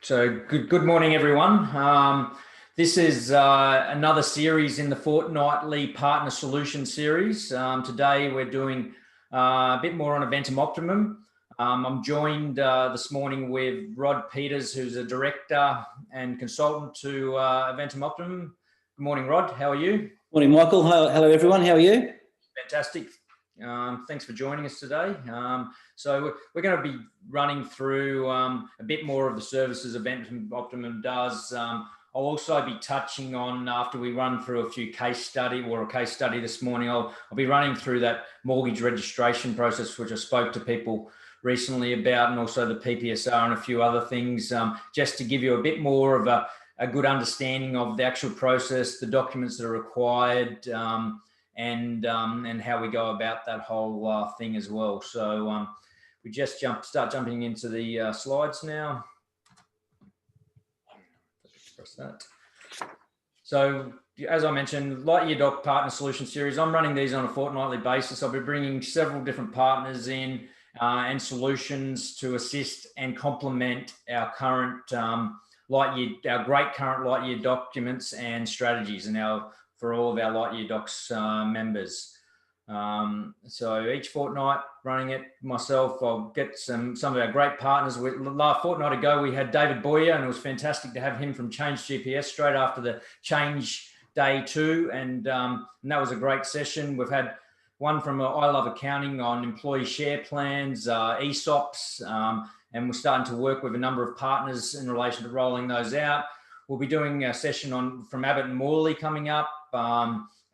So good morning, everyone. This is another series in the fortnightly partner solution series. Today we're doing a bit more on Eventum Optimum. I'm joined this morning with Rod Peters, who's a director and consultant to Eventum Optimum. Good morning, Rod. How are you? Morning, Michael. Hello, everyone. How are you? Fantastic. Thanks for joining us today. So we're going to be running through a bit more of the services Eventum Optimum does. I'll also be touching on, after we run through a case study this morning, I'll be running through that mortgage registration process, which I spoke to people recently about, and also the PPSR and a few other things, just to give you a bit more of a good understanding of the actual process, the documents that are required, and how we go about that whole thing as well. So we just start jumping into the slides now. Press that. So as I mentioned, Lightyear Doc Partner Solution Series, I'm running these on a fortnightly basis. I'll be bringing several different partners in and solutions to assist and complement our current our great current Lightyear documents and strategies, and for all of our Lightyear Docs members. So each fortnight running it myself, I'll get some of our great partners. Last fortnight ago, we had David Boyer, and it was fantastic to have him from Change GPS straight after the Change Day 2. And that was a great session. We've had one from I Love Accounting on employee share plans, ESOPs, and we're starting to work with a number of partners in relation to rolling those out. We'll be doing a session from Abbott-Family coming up,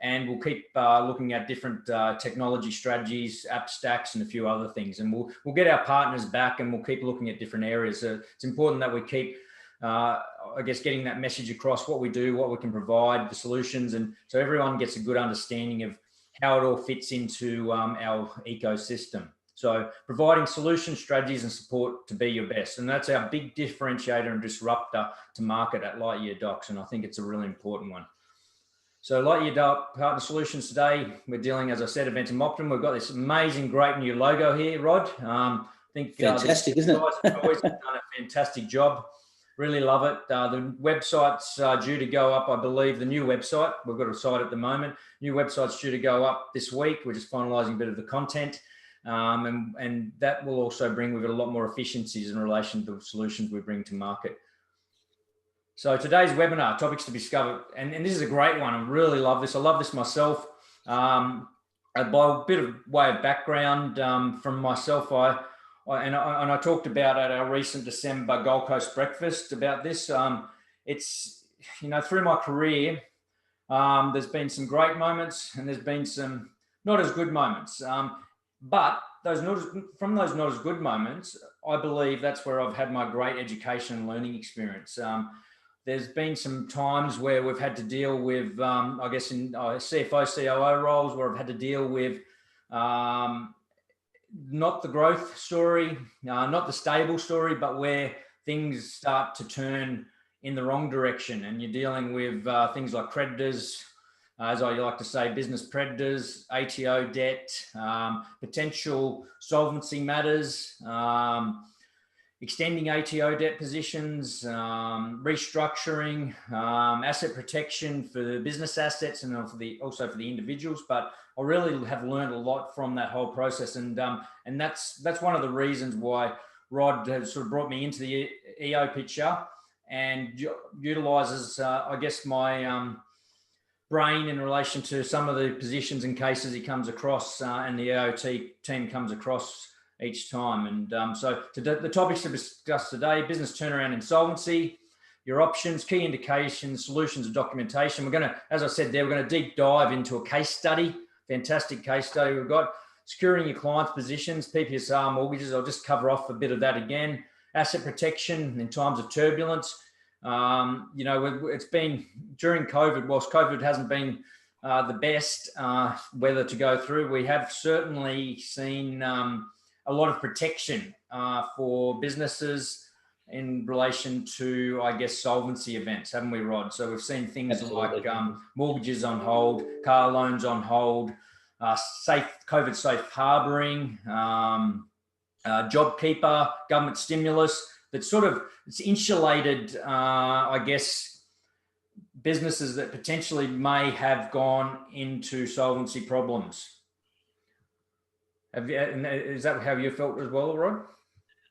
and we'll keep looking at different technology strategies, app stacks, and a few other things. And we'll get our partners back, and we'll keep looking at different areas. So it's important that we keep, getting that message across, what we do, what we can provide, the solutions, and so everyone gets a good understanding of how it all fits into our ecosystem. So providing solution strategies and support to be your best. And that's our big differentiator and disruptor to market at Lightyear Docs. And I think it's a really important one. So Lightyear Doc Partner Solutions today, we're dealing, as I said, Eventum Optimum. We've got this amazing, great new logo here, Rod. I think fantastic, isn't it? Guys have always done a fantastic job. Really love it. The website's due to go up, I believe, the new website. We've got a site at the moment. New website's due to go up this week. We're just finalising a bit of the content. And that will also bring with it a lot more efficiencies in relation to the solutions we bring to market. So today's webinar, topics to discover, and this is a great one. I really love this. I love this myself. By a bit of way of background from myself, I talked about at our recent December Gold Coast breakfast about this. It's, through my career, there's been some great moments and there's been some not as good moments. But from those not as good moments, I believe that's where I've had my great education and learning experience. There's been some times where we've had to deal with, in CFO, COO roles, where I've had to deal with not the growth story, not the stable story, but where things start to turn in the wrong direction. And you're dealing with things like creditors, as I like to say, business predators, ATO debt, potential solvency matters, extending ATO debt positions, restructuring, asset protection for the business assets and also for the individuals. But I really have learned a lot from that whole process. And that's one of the reasons why Rod has sort of brought me into the EO picture and utilises, my brain in relation to some of the positions and cases he comes across and the EOT team comes across each time. And so the topics to discuss today: business turnaround, insolvency, your options, key indications, solutions, and documentation. We're going to, as I said there, we're going to deep dive into a case study, fantastic case study we've got. Securing your clients' positions, PPSR mortgages. I'll just cover off a bit of that again. Asset protection in times of turbulence. It's been during COVID, whilst COVID hasn't been the best weather to go through, we have certainly seen a lot of protection for businesses in relation to, solvency events, haven't we, Rod? So we've seen things like mortgages on hold, car loans on hold, COVID safe harbouring, JobKeeper, government stimulus. that sort of it's insulated, I guess, businesses that potentially may have gone into solvency problems. Is that how you felt as well, Rod?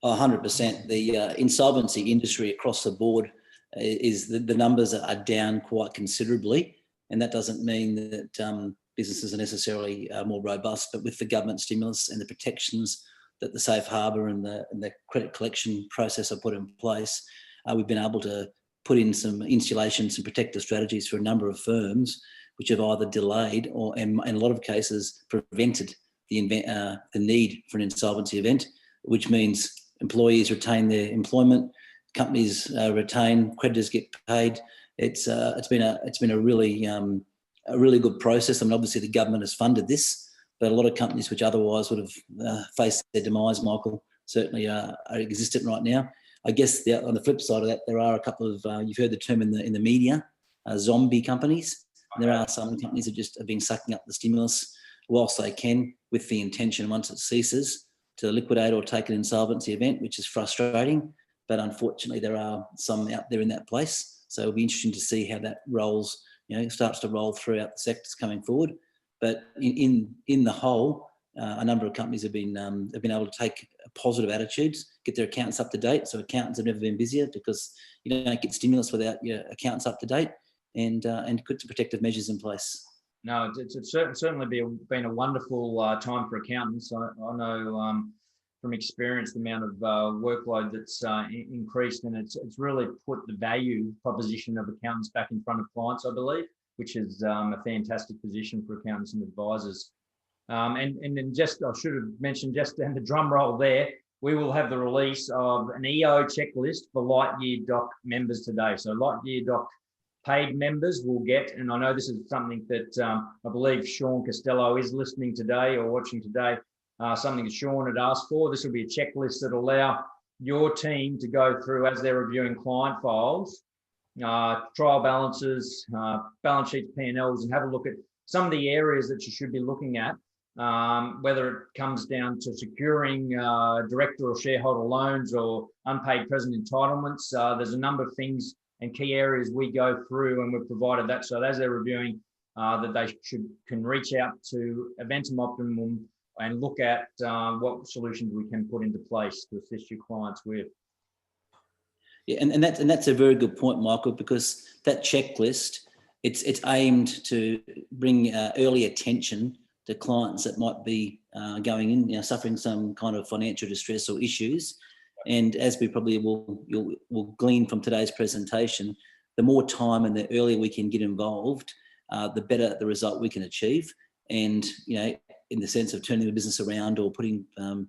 100%. The insolvency industry across the board is the numbers are down quite considerably. And that doesn't mean that businesses are necessarily more robust, but with the government stimulus and the protections that the safe harbour and the credit collection process are put in place, we've been able to put in some insulation, some protective strategies for a number of firms, which have either delayed or, in a lot of cases, prevented the need for an insolvency event, which means employees retain their employment, companies retain, creditors get paid. It's been a really good process. I mean, obviously the government has funded this, but a lot of companies which otherwise would have faced their demise, Michael, certainly are existent right now. I guess on the flip side of that, there are a couple of you've heard the term in the media, zombie companies. And there are some companies that just have been sucking up the stimulus whilst they can, with the intention once it ceases to liquidate or take an insolvency event, which is frustrating. But unfortunately, there are some out there in that place. So it'll be interesting to see how that rolls, starts to roll throughout the sectors coming forward. But in the whole, a number of companies have been able to take positive attitudes, get their accountants up to date. So accountants have never been busier because you don't get stimulus without your accountants up to date, and put some protective measures in place. No, it's certainly been a wonderful time for accountants. I know from experience the amount of workload that's increased, and it's really put the value proposition of accountants back in front of clients, I believe, which is a fantastic position for accountants and advisors. And then just, I should have mentioned just down the drum roll there, we will have the release of an EO checklist for Lightyear Doc members today. So Lightyear Doc paid members will get, and I know this is something that I believe Sean Costello is listening today or watching today, something that Sean had asked for. This will be a checklist that will allow your team to go through as they're reviewing client files, trial balances, balance sheets, P&Ls, and have a look at some of the areas that you should be looking at, whether it comes down to securing director or shareholder loans or unpaid present entitlements. There's a number of things and key areas we go through, and we've provided that so as they're reviewing that they can reach out to Eventum Optimum and look at what solutions we can put into place to assist your clients with. Yeah, and that's a very good point, Michael, because that checklist, it's aimed to bring early attention to clients that might be going in, suffering some kind of financial distress or issues. And as we probably will glean from today's presentation, the more time and the earlier we can get involved, the better the result we can achieve. And, in the sense of turning the business around or putting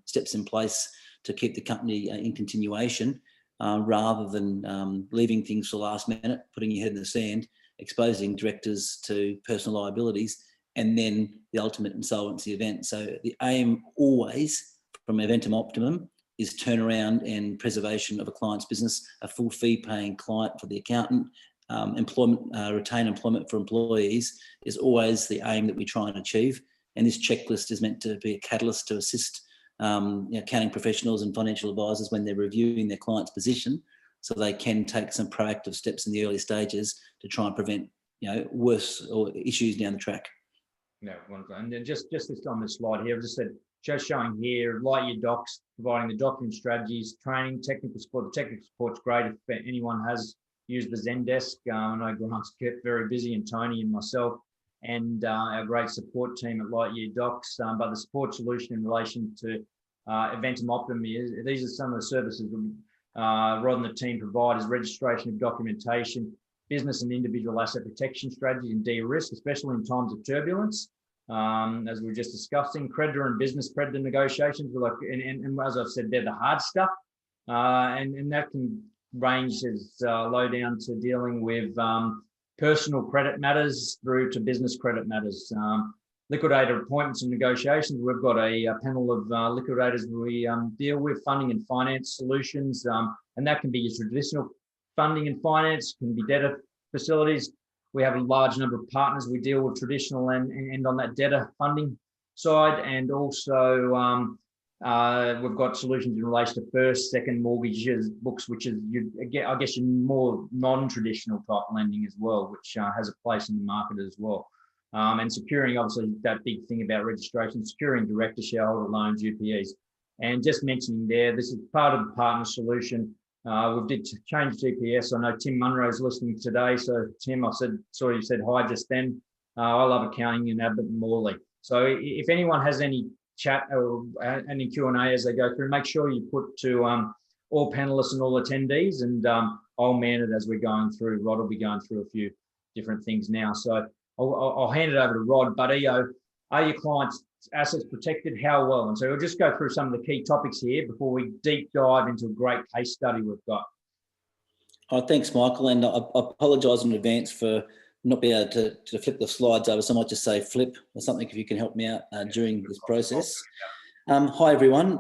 steps in place to keep the company in continuation, rather than leaving things for the last minute, putting your head in the sand, exposing directors to personal liabilities, and then the ultimate insolvency event. So the aim always from Eventum Optimum is turnaround and preservation of a client's business, a full fee paying client for the accountant, retain employment for employees is always the aim that we try and achieve. And this checklist is meant to be a catalyst to assist accounting professionals and financial advisors when they're reviewing their client's position, so they can take some proactive steps in the early stages to try and prevent worse or issues down the track. Yeah, wonderful. And then just this on this slide here, I've just said, just showing here, Lightyear Docs, providing the document strategies, training, technical support. The technical support's great if anyone has used the Zendesk. I know Grant's kept very busy, and Tony and myself, and our great support team at Lightyear Docs. But the support solution in relation to Eventum Optimum is, these are some of the services that Rod and the team provide, is registration of documentation, business and individual asset protection strategy and de-risk, especially in times of turbulence. As we were just discussing, creditor and business creditor negotiations, and as I've said, they're the hard stuff. And that can range as low down to dealing with personal credit matters through to business credit matters. Liquidator appointments and negotiations, we've got a panel of liquidators we deal with, funding and finance solutions, and that can be your traditional funding and finance, can be debtor facilities. We have a large number of partners we deal with, traditional and on that debtor funding side, and also We've got solutions in relation to first, second mortgages books, which is, I guess, your more non-traditional type lending as well, which has a place in the market as well. And securing, obviously, that big thing about registration, securing director shareholder loans, UPEs. And just mentioning there, this is part of the partner solution. We did change GPS. I know Tim Munro's listening today. So Tim, saw you said hi just then. I love accounting in Abbott-Family. So if anyone has any chat or any Q&A as they go through, make sure you put to all panelists and all attendees, and I'll man it as we're going through. Rod will be going through a few different things now. So I'll hand it over to Rod. But EO, are your clients' assets protected? How well? And so we'll just go through some of the key topics here before we deep dive into a great case study we've got. Oh, thanks, Michael. And I apologise in advance for not being able to flip the slides over. So I might just say flip or something if you can help me out during this process. Hi, everyone.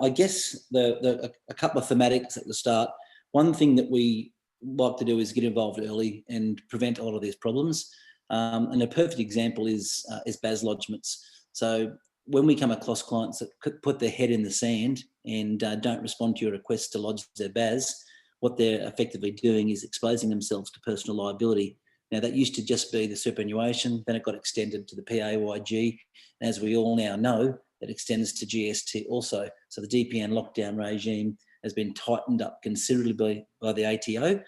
I guess a couple of thematics at the start. One thing that we like to do is get involved early and prevent a lot of these problems. And a perfect example is BAS lodgements. So when we come across clients that put their head in the sand and don't respond to your request to lodge their BAS, what they're effectively doing is exposing themselves to personal liability. Now, that used to just be the superannuation, then it got extended to the PAYG, and as we all now know, it extends to GST also. So the DPN lockdown regime has been tightened up considerably by the ATO.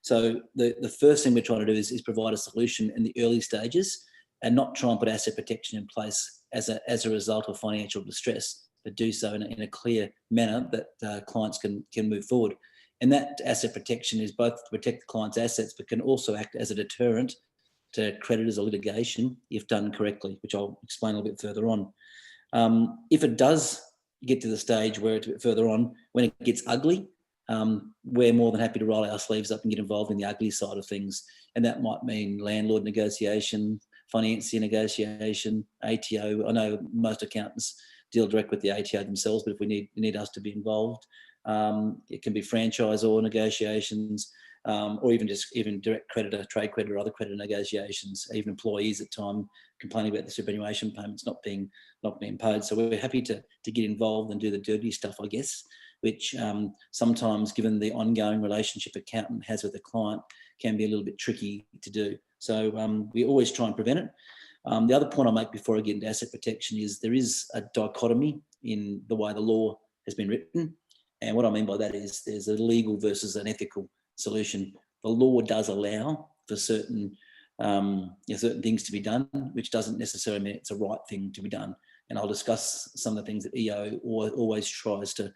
So the first thing we're trying to do is provide a solution in the early stages and not try and put asset protection in place as a result of financial distress, but do so in a clear manner that clients can move forward. And that asset protection is both to protect the client's assets, but can also act as a deterrent to creditors or litigation if done correctly, which I'll explain a little bit further on. If it does get to the stage where it's a bit further on, when it gets ugly, we're more than happy to roll our sleeves up and get involved in the ugly side of things. And that might mean landlord negotiation, financier negotiation, ATO. I know most accountants deal direct with the ATO themselves, but if we need us to be involved, it can be franchisor negotiations, or even direct creditor, trade creditor, other creditor negotiations, even employees at time complaining about the superannuation payments not being paid. So we're happy to get involved and do the dirty stuff, I guess, which sometimes, given the ongoing relationship accountant has with a client, can be a little bit tricky to do. So we always try and prevent it. The other point I'll make before I get into asset protection is there is a dichotomy in the way the law has been written. And what I mean by that is there's a legal versus an ethical solution. The law does allow for certain things to be done, which doesn't necessarily mean it's a right thing to be done. And I'll discuss some of the things that EO always tries to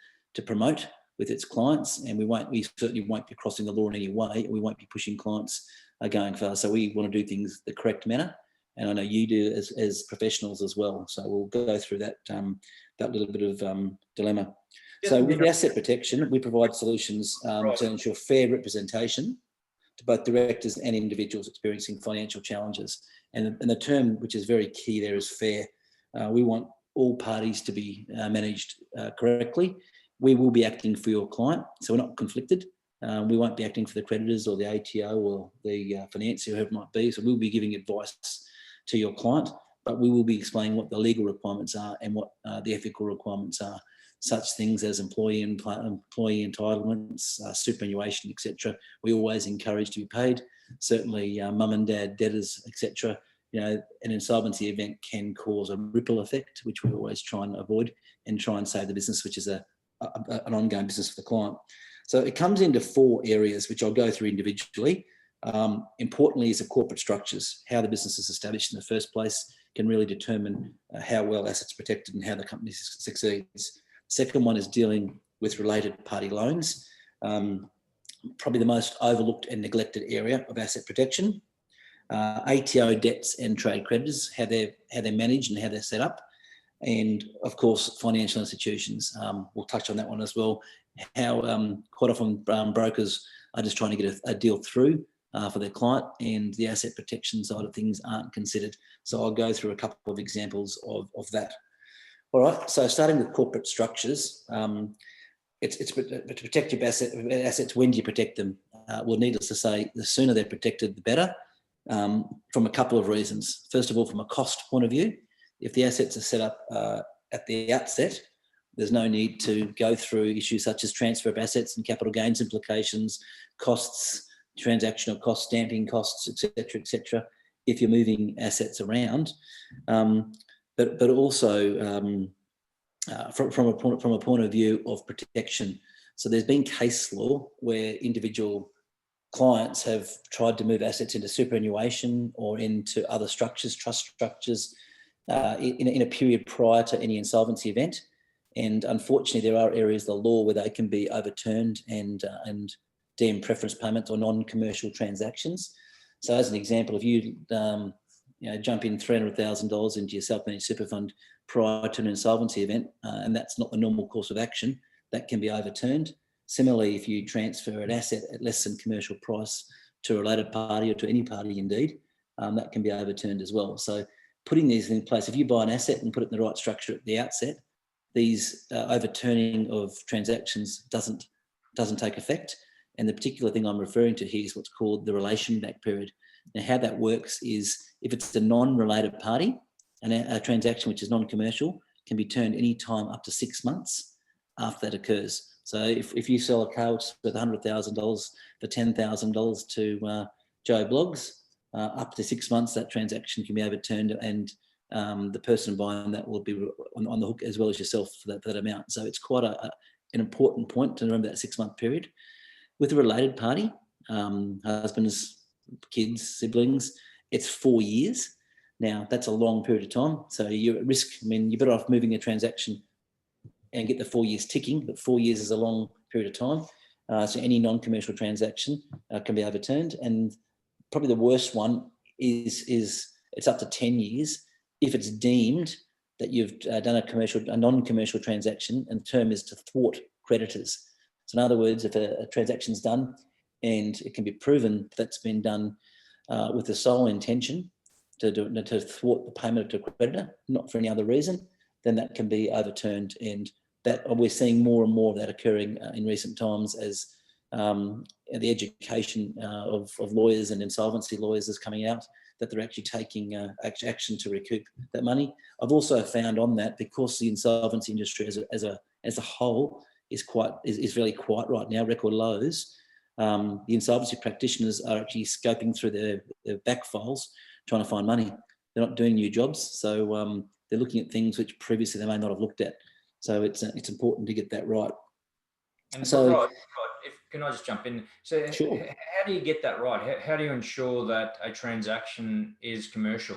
promote with its clients. And we certainly won't be crossing the law in any way. We won't be pushing clients going far. So we want to do things the correct manner. And I know you do as professionals as well. So we'll go through that little bit of dilemma. So with asset protection, we provide solutions to ensure fair representation to both directors and individuals experiencing financial challenges. And the term, which is very key there, is fair. We want all parties to be managed correctly. We will be acting for your client, so we're not conflicted. We won't be acting for the creditors or the ATO or the financier, whoever it might be. So we'll be giving advice to your client, but we will be explaining what the legal requirements are and what the ethical requirements are. Such things as employee entitlements, superannuation, etc. We always encourage to be paid. Certainly, mum and dad debtors, etc. An insolvency event can cause a ripple effect, which we always try and avoid and try and save the business, which is an ongoing business for the client. So it comes into 4 areas, which I'll go through individually. Importantly, is the corporate structures. How the business is established in the first place can really determine how well assets are protected and how the company succeeds. Second one is dealing with related party loans, probably the most overlooked and neglected area of asset protection. ATO debts and trade creditors, how they're managed and how they're set up. And of course, financial institutions. We'll touch on that one as well. How quite often brokers are just trying to get a deal through for their client, and the asset protection side of things aren't considered. So I'll go through a couple of examples of that. All right, so starting with corporate structures, it's to protect your assets. When do you protect them? Well, needless to say, the sooner they're protected, the better, from a couple of reasons. First of all, from a cost point of view, if the assets are set up at the outset, There's no need to go through issues such as transfer of assets and capital gains implications, costs, transactional costs, stamping costs, et cetera, if you're moving assets around. But also from a point of view of protection. So there's been case law where individual clients have tried to move assets into superannuation or into other structures, trust structures, in a period prior to any insolvency event. And unfortunately, there are areas of the law where they can be overturned and deemed preference payments or non-commercial transactions. So as an example, if you jump in $300,000 into your self-managed super fund prior to an insolvency event, and that's not the normal course of action, that can be overturned. Similarly, if you transfer an asset at less than commercial price to a related party or to any party indeed, that can be overturned as well. So putting these in place, if you buy an asset and put it in the right structure at the outset, these overturning of transactions doesn't take effect. And the particular thing I'm referring to here is what's called the relation back period. Now, how that works is if it's a non-related party, and a transaction which is non-commercial can be turned any time up to 6 months after that occurs. So if you sell a car which is worth $100,000 for $10,000 to Joe Bloggs, up to 6 months, that transaction can be overturned, and the person buying that will be on the hook as well as yourself for that amount. So it's quite an important point to remember, that 6 month period. With a related party, husbands, kids, siblings, it's 4 years. Now, that's a long period of time. So you're at risk. I mean, you're better off moving a transaction and get the 4 years ticking, but 4 years is a long period of time. So any non-commercial transaction can be overturned. And probably the worst one is it's up to 10 years if it's deemed that you've done a non-commercial transaction, and the term is to thwart creditors. So in other words, if a transaction's done and it can be proven that's been done with the sole intention to thwart the payment to a creditor, not for any other reason, then that can be overturned. And that we're seeing more and more of that occurring in recent times as the education of lawyers and insolvency lawyers is coming out, that they're actually taking action to recoup that money. I've also found on that, because the insolvency industry as a whole is really quiet right now, record lows. The insolvency practitioners are actually scoping through their back files, trying to find money. They're not doing new jobs, so they're looking at things which previously they may not have looked at. So it's important to get that right. And so, right, can I just jump in? So, sure. How do you get that right? How do you ensure that a transaction is commercial?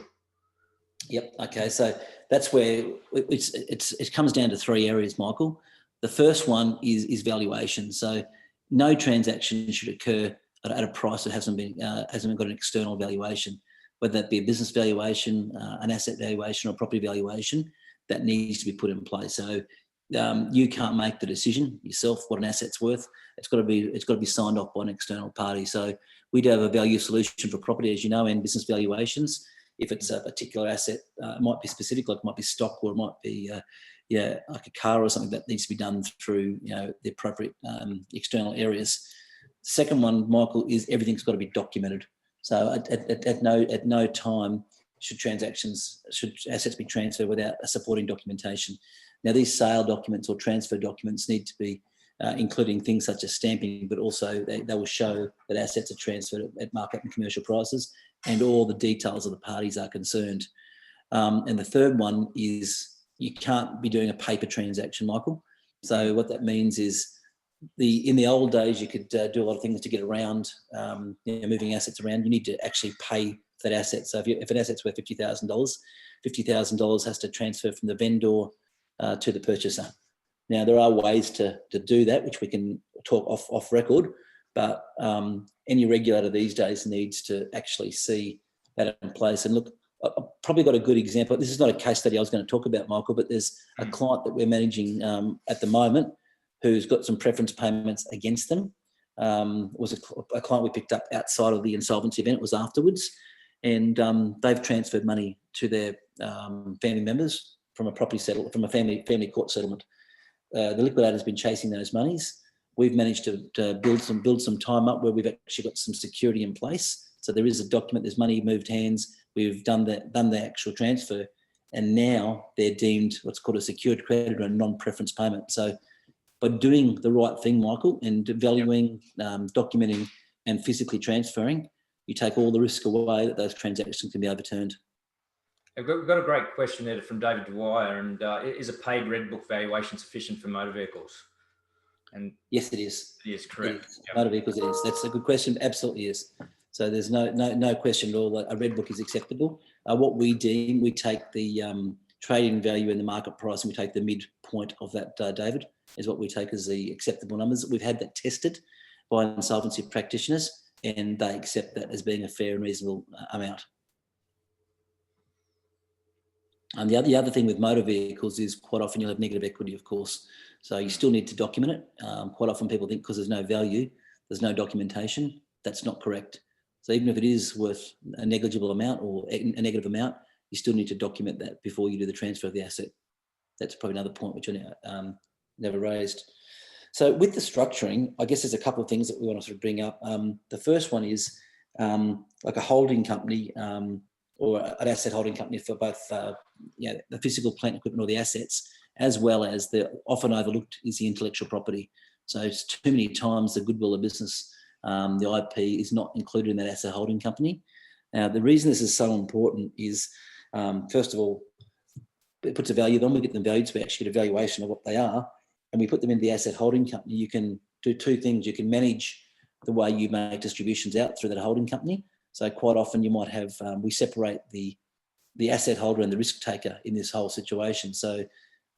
Yep. Okay. So that's where it comes down to three areas, Michael. The first one is valuation. So no transaction should occur at a price that hasn't got an external valuation, whether that be a business valuation, an asset valuation, or property valuation. That needs to be put in place. So you can't make the decision yourself what an asset's worth. It's got to be signed off by an external party. So we do have a value solution for property, as you know, and business valuations. If it's a particular asset, it might be specific, like it might be stock, or it might be like a car or something, that needs to be done through the appropriate external areas. Second one, Michael, is everything's got to be documented. So at no time should assets be transferred without a supporting documentation. Now, these sale documents or transfer documents need to be including things such as stamping, but also they will show that assets are transferred at market and commercial prices, and all the details of the parties are concerned. And the third one is you can't be doing a paper transaction, Michael. So what that means is in the old days, you could do a lot of things to get around moving assets around. You need to actually pay for that asset. So if an asset's worth $50,000, $50,000 has to transfer from the vendor to the purchaser. Now, there are ways to do that, which we can talk off record, but any regulator these days needs to actually see that in place. And look, I've probably got a good example. This is not a case study I was going to talk about, Michael, but there's a client that we're managing at the moment who's got some preference payments against them. Was a client we picked up outside of the insolvency event. It was afterwards. And they've transferred money to their family members from a from a family court settlement. The liquidator's been chasing those monies. We've managed to build some time up where we've actually got some security in place. So there is a document, there's money moved hands. We've done the actual transfer, and now they're deemed what's called a secured creditor and non-preference payment. So by doing the right thing, Michael, and valuing, documenting and physically transferring, you take all the risk away that those transactions can be overturned. We've got a great question there from David Dwyer, and is a paid red book valuation sufficient for motor vehicles? And yes, it is. It is correct. It is. Yep. Motor vehicles, it is. That's a good question. Absolutely is. So there's no question at all that a red book is acceptable. What we deem, we take the trading value and the market price, and we take the midpoint of that, David, is what we take as the acceptable numbers. We've had that tested by insolvency practitioners, and they accept that as being a fair and reasonable amount. And the other thing with motor vehicles is quite often you'll have negative equity, of course. So you still need to document it. Quite often people think because there's no value, there's no documentation. That's not correct. So even if it is worth a negligible amount or a negative amount, you still need to document that before you do the transfer of the asset. That's probably another point which I never raised. So with the structuring, I guess there's a couple of things that we want to sort of bring up. The first one is like a holding company or an asset holding company for both the physical plant equipment or the assets, as well as the often overlooked is the intellectual property. So it's too many times the goodwill of business, the IP is not included in that asset holding company. Now, the reason this is so important is, first of all, it puts a value on them. We get them valued, so we actually get a valuation of what they are, and we put them in the asset holding company. You can do two things. You can manage the way you make distributions out through that holding company. So quite often you might have, we separate the asset holder and the risk taker in this whole situation. So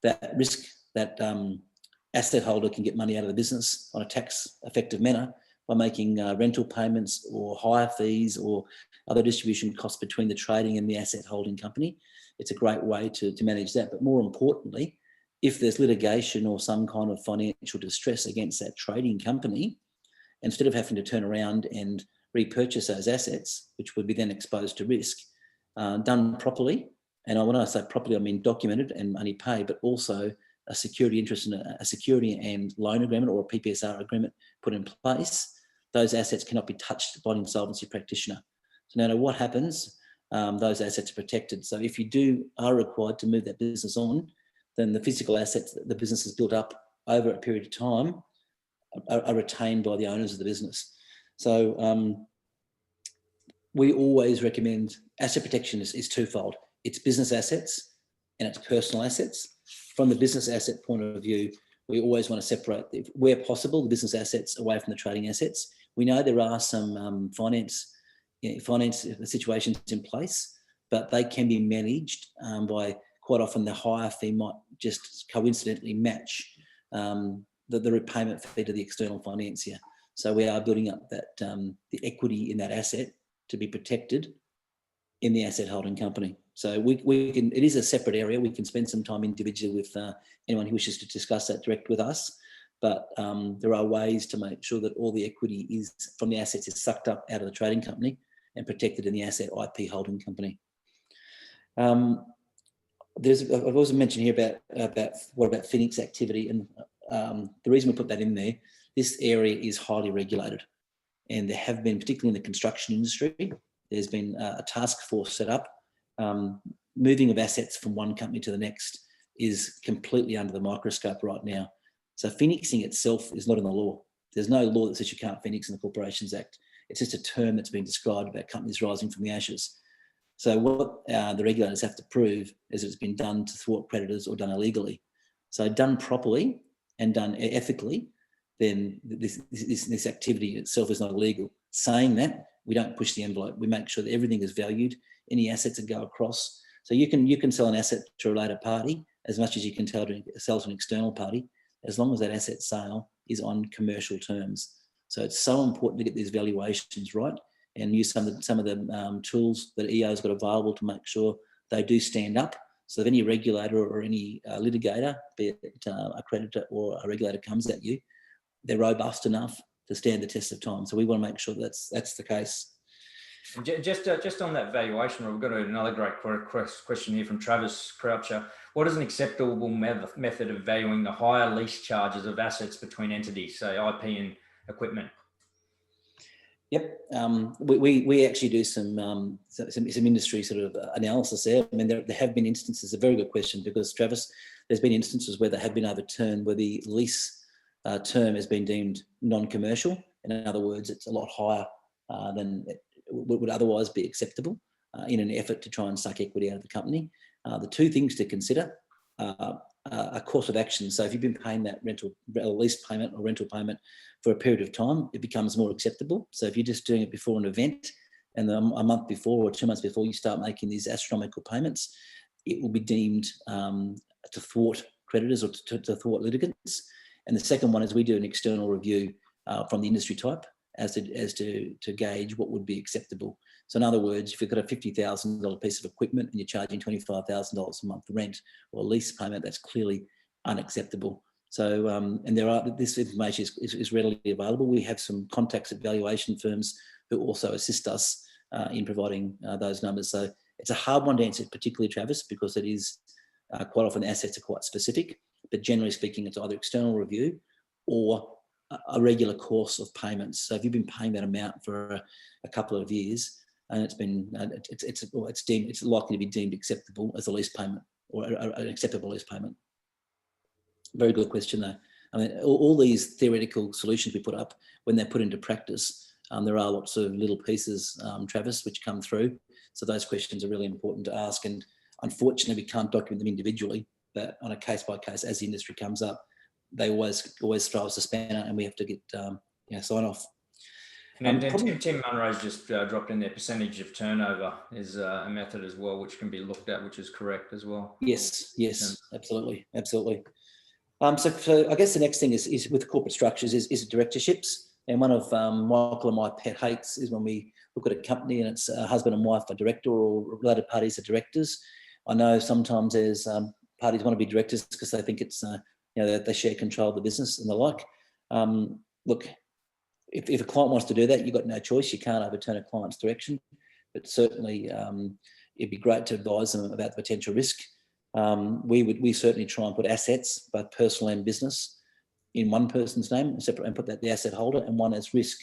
that risk, that asset holder can get money out of the business on a tax effective manner by making rental payments or hire fees or other distribution costs between the trading and the asset holding company. It's a great way to manage that. But more importantly, if there's litigation or some kind of financial distress against that trading company, instead of having to turn around and repurchase those assets, which would be then exposed to risk, done properly, and when I say properly, I mean documented and money paid, but also a security interest in a security and loan agreement or a PPSR agreement put in place, those assets cannot be touched by an insolvency practitioner. So no matter what happens, those assets are protected. So if you are required to move that business on, then the physical assets that the business has built up over a period of time are retained by the owners of the business. So we always recommend asset protection is twofold. It's business assets and it's personal assets. From the business asset point of view, we always want to separate, where possible, the business assets away from the trading assets. We know there are some finance situations in place, but they can be managed by quite often the hire fee might just coincidentally match the repayment fee to the external financier. So we are building up that the equity in that asset to be protected in the asset holding company. So we can, it is a separate area. We can spend some time individually with anyone who wishes to discuss that direct with us. But there are ways to make sure that all the equity is from the assets is sucked up out of the trading company and protected in the asset IP holding company. I've also mentioned here about what about Phoenix activity, and the reason we put that in there, this area is highly regulated, and there have been, particularly in the construction industry, there's been a task force set up. Moving of assets from one company to the next is completely under the microscope right now. So phoenixing itself is not in the law. There's no law that says you can't phoenix in the Corporations Act. It's just a term that's been described about companies rising from the ashes. So what the regulators have to prove is that it's been done to thwart creditors or done illegally. So done properly and done ethically, then this activity itself is not illegal. Saying that, we don't push the envelope. We make sure that everything is valued, any assets that go across. So you can sell an asset to a related party as much as you can sell to an external party, as long as that asset sale is on commercial terms. So it's so important to get these valuations right and use some of the tools that EO's got available to make sure they do stand up. So if any regulator or any litigator, be it a creditor or a regulator, comes at you, they're robust enough to stand the test of time. So we want to make sure that's the case. And just on that valuation, we've got another great question here from Travis Croucher. What is an acceptable method of valuing the higher lease charges of assets between entities, say IP and equipment? Yep. We actually do some industry sort of analysis there. I mean, there have been instances, a very good question, because Travis, there's been instances where they have been overturned where the lease term has been deemed non-commercial. In other words, it's a lot higher than it would otherwise be acceptable in an effort to try and suck equity out of the company. The two things to consider are a course of action. So if you've been paying that lease payment or rental payment for a period of time, it becomes more acceptable. So if you're just doing it before an event and a month before or 2 months before you start making these astronomical payments, it will be deemed to thwart creditors or to thwart litigants. And the second one is we do an external review from the industry type as to gauge what would be acceptable. So in other words, if you've got a $50,000 piece of equipment and you're charging $25,000 a month rent or a lease payment, that's clearly unacceptable. So, and this information is readily available. We have some contacts at valuation firms who also assist us in providing those numbers. So it's a hard one to answer, particularly Travis, because it is quite often the assets are quite specific, but generally speaking, it's either external review or a regular course of payments. So if you've been paying that amount for a couple of years, and it's likely to be deemed acceptable as a lease payment or an acceptable lease payment. Very good question, though. I mean, all these theoretical solutions we put up, when they're put into practice, there are lots of little pieces, Travis, which come through. So those questions are really important to ask. And unfortunately, we can't document them individually, but on a case by case, as the industry comes up, they always throw us a spanner, and we have to get sign off. And Tim Munro's just dropped in there. Percentage of turnover is a method as well, which can be looked at, which is correct as well. Yes, absolutely. So I guess the next thing is with corporate structures is directorships. And one of Michael and my pet hates is when we look at a company and it's a husband and wife are director or related parties are directors. I know sometimes there's parties want to be directors because they think it's they share control of the business and the like. Look, if a client wants to do that, you've got no choice. You can't overturn a client's direction, but certainly it'd be great to advise them about the potential risk. We certainly try and put assets, both personal and business, in one person's name and put that the asset holder and one as risk.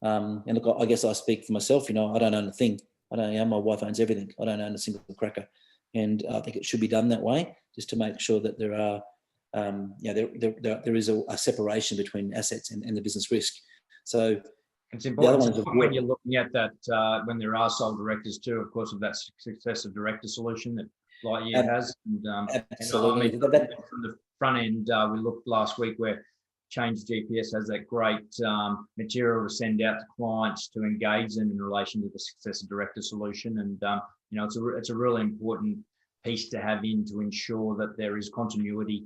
And look, I guess I speak for myself. I don't own a thing. My wife owns everything. I don't own a single cracker, and I think it should be done that way, just to make sure that there are there is a separation between assets and the business risk. So it's important when you're looking at that, when there are sole directors too, of course, of that successive director solution that Lightyear has. And, absolutely. from the front end, we looked last week where Change GPS has that great material to send out to clients to engage them in relation to the successive director solution. And, it's a really important piece to have in to ensure that there is continuity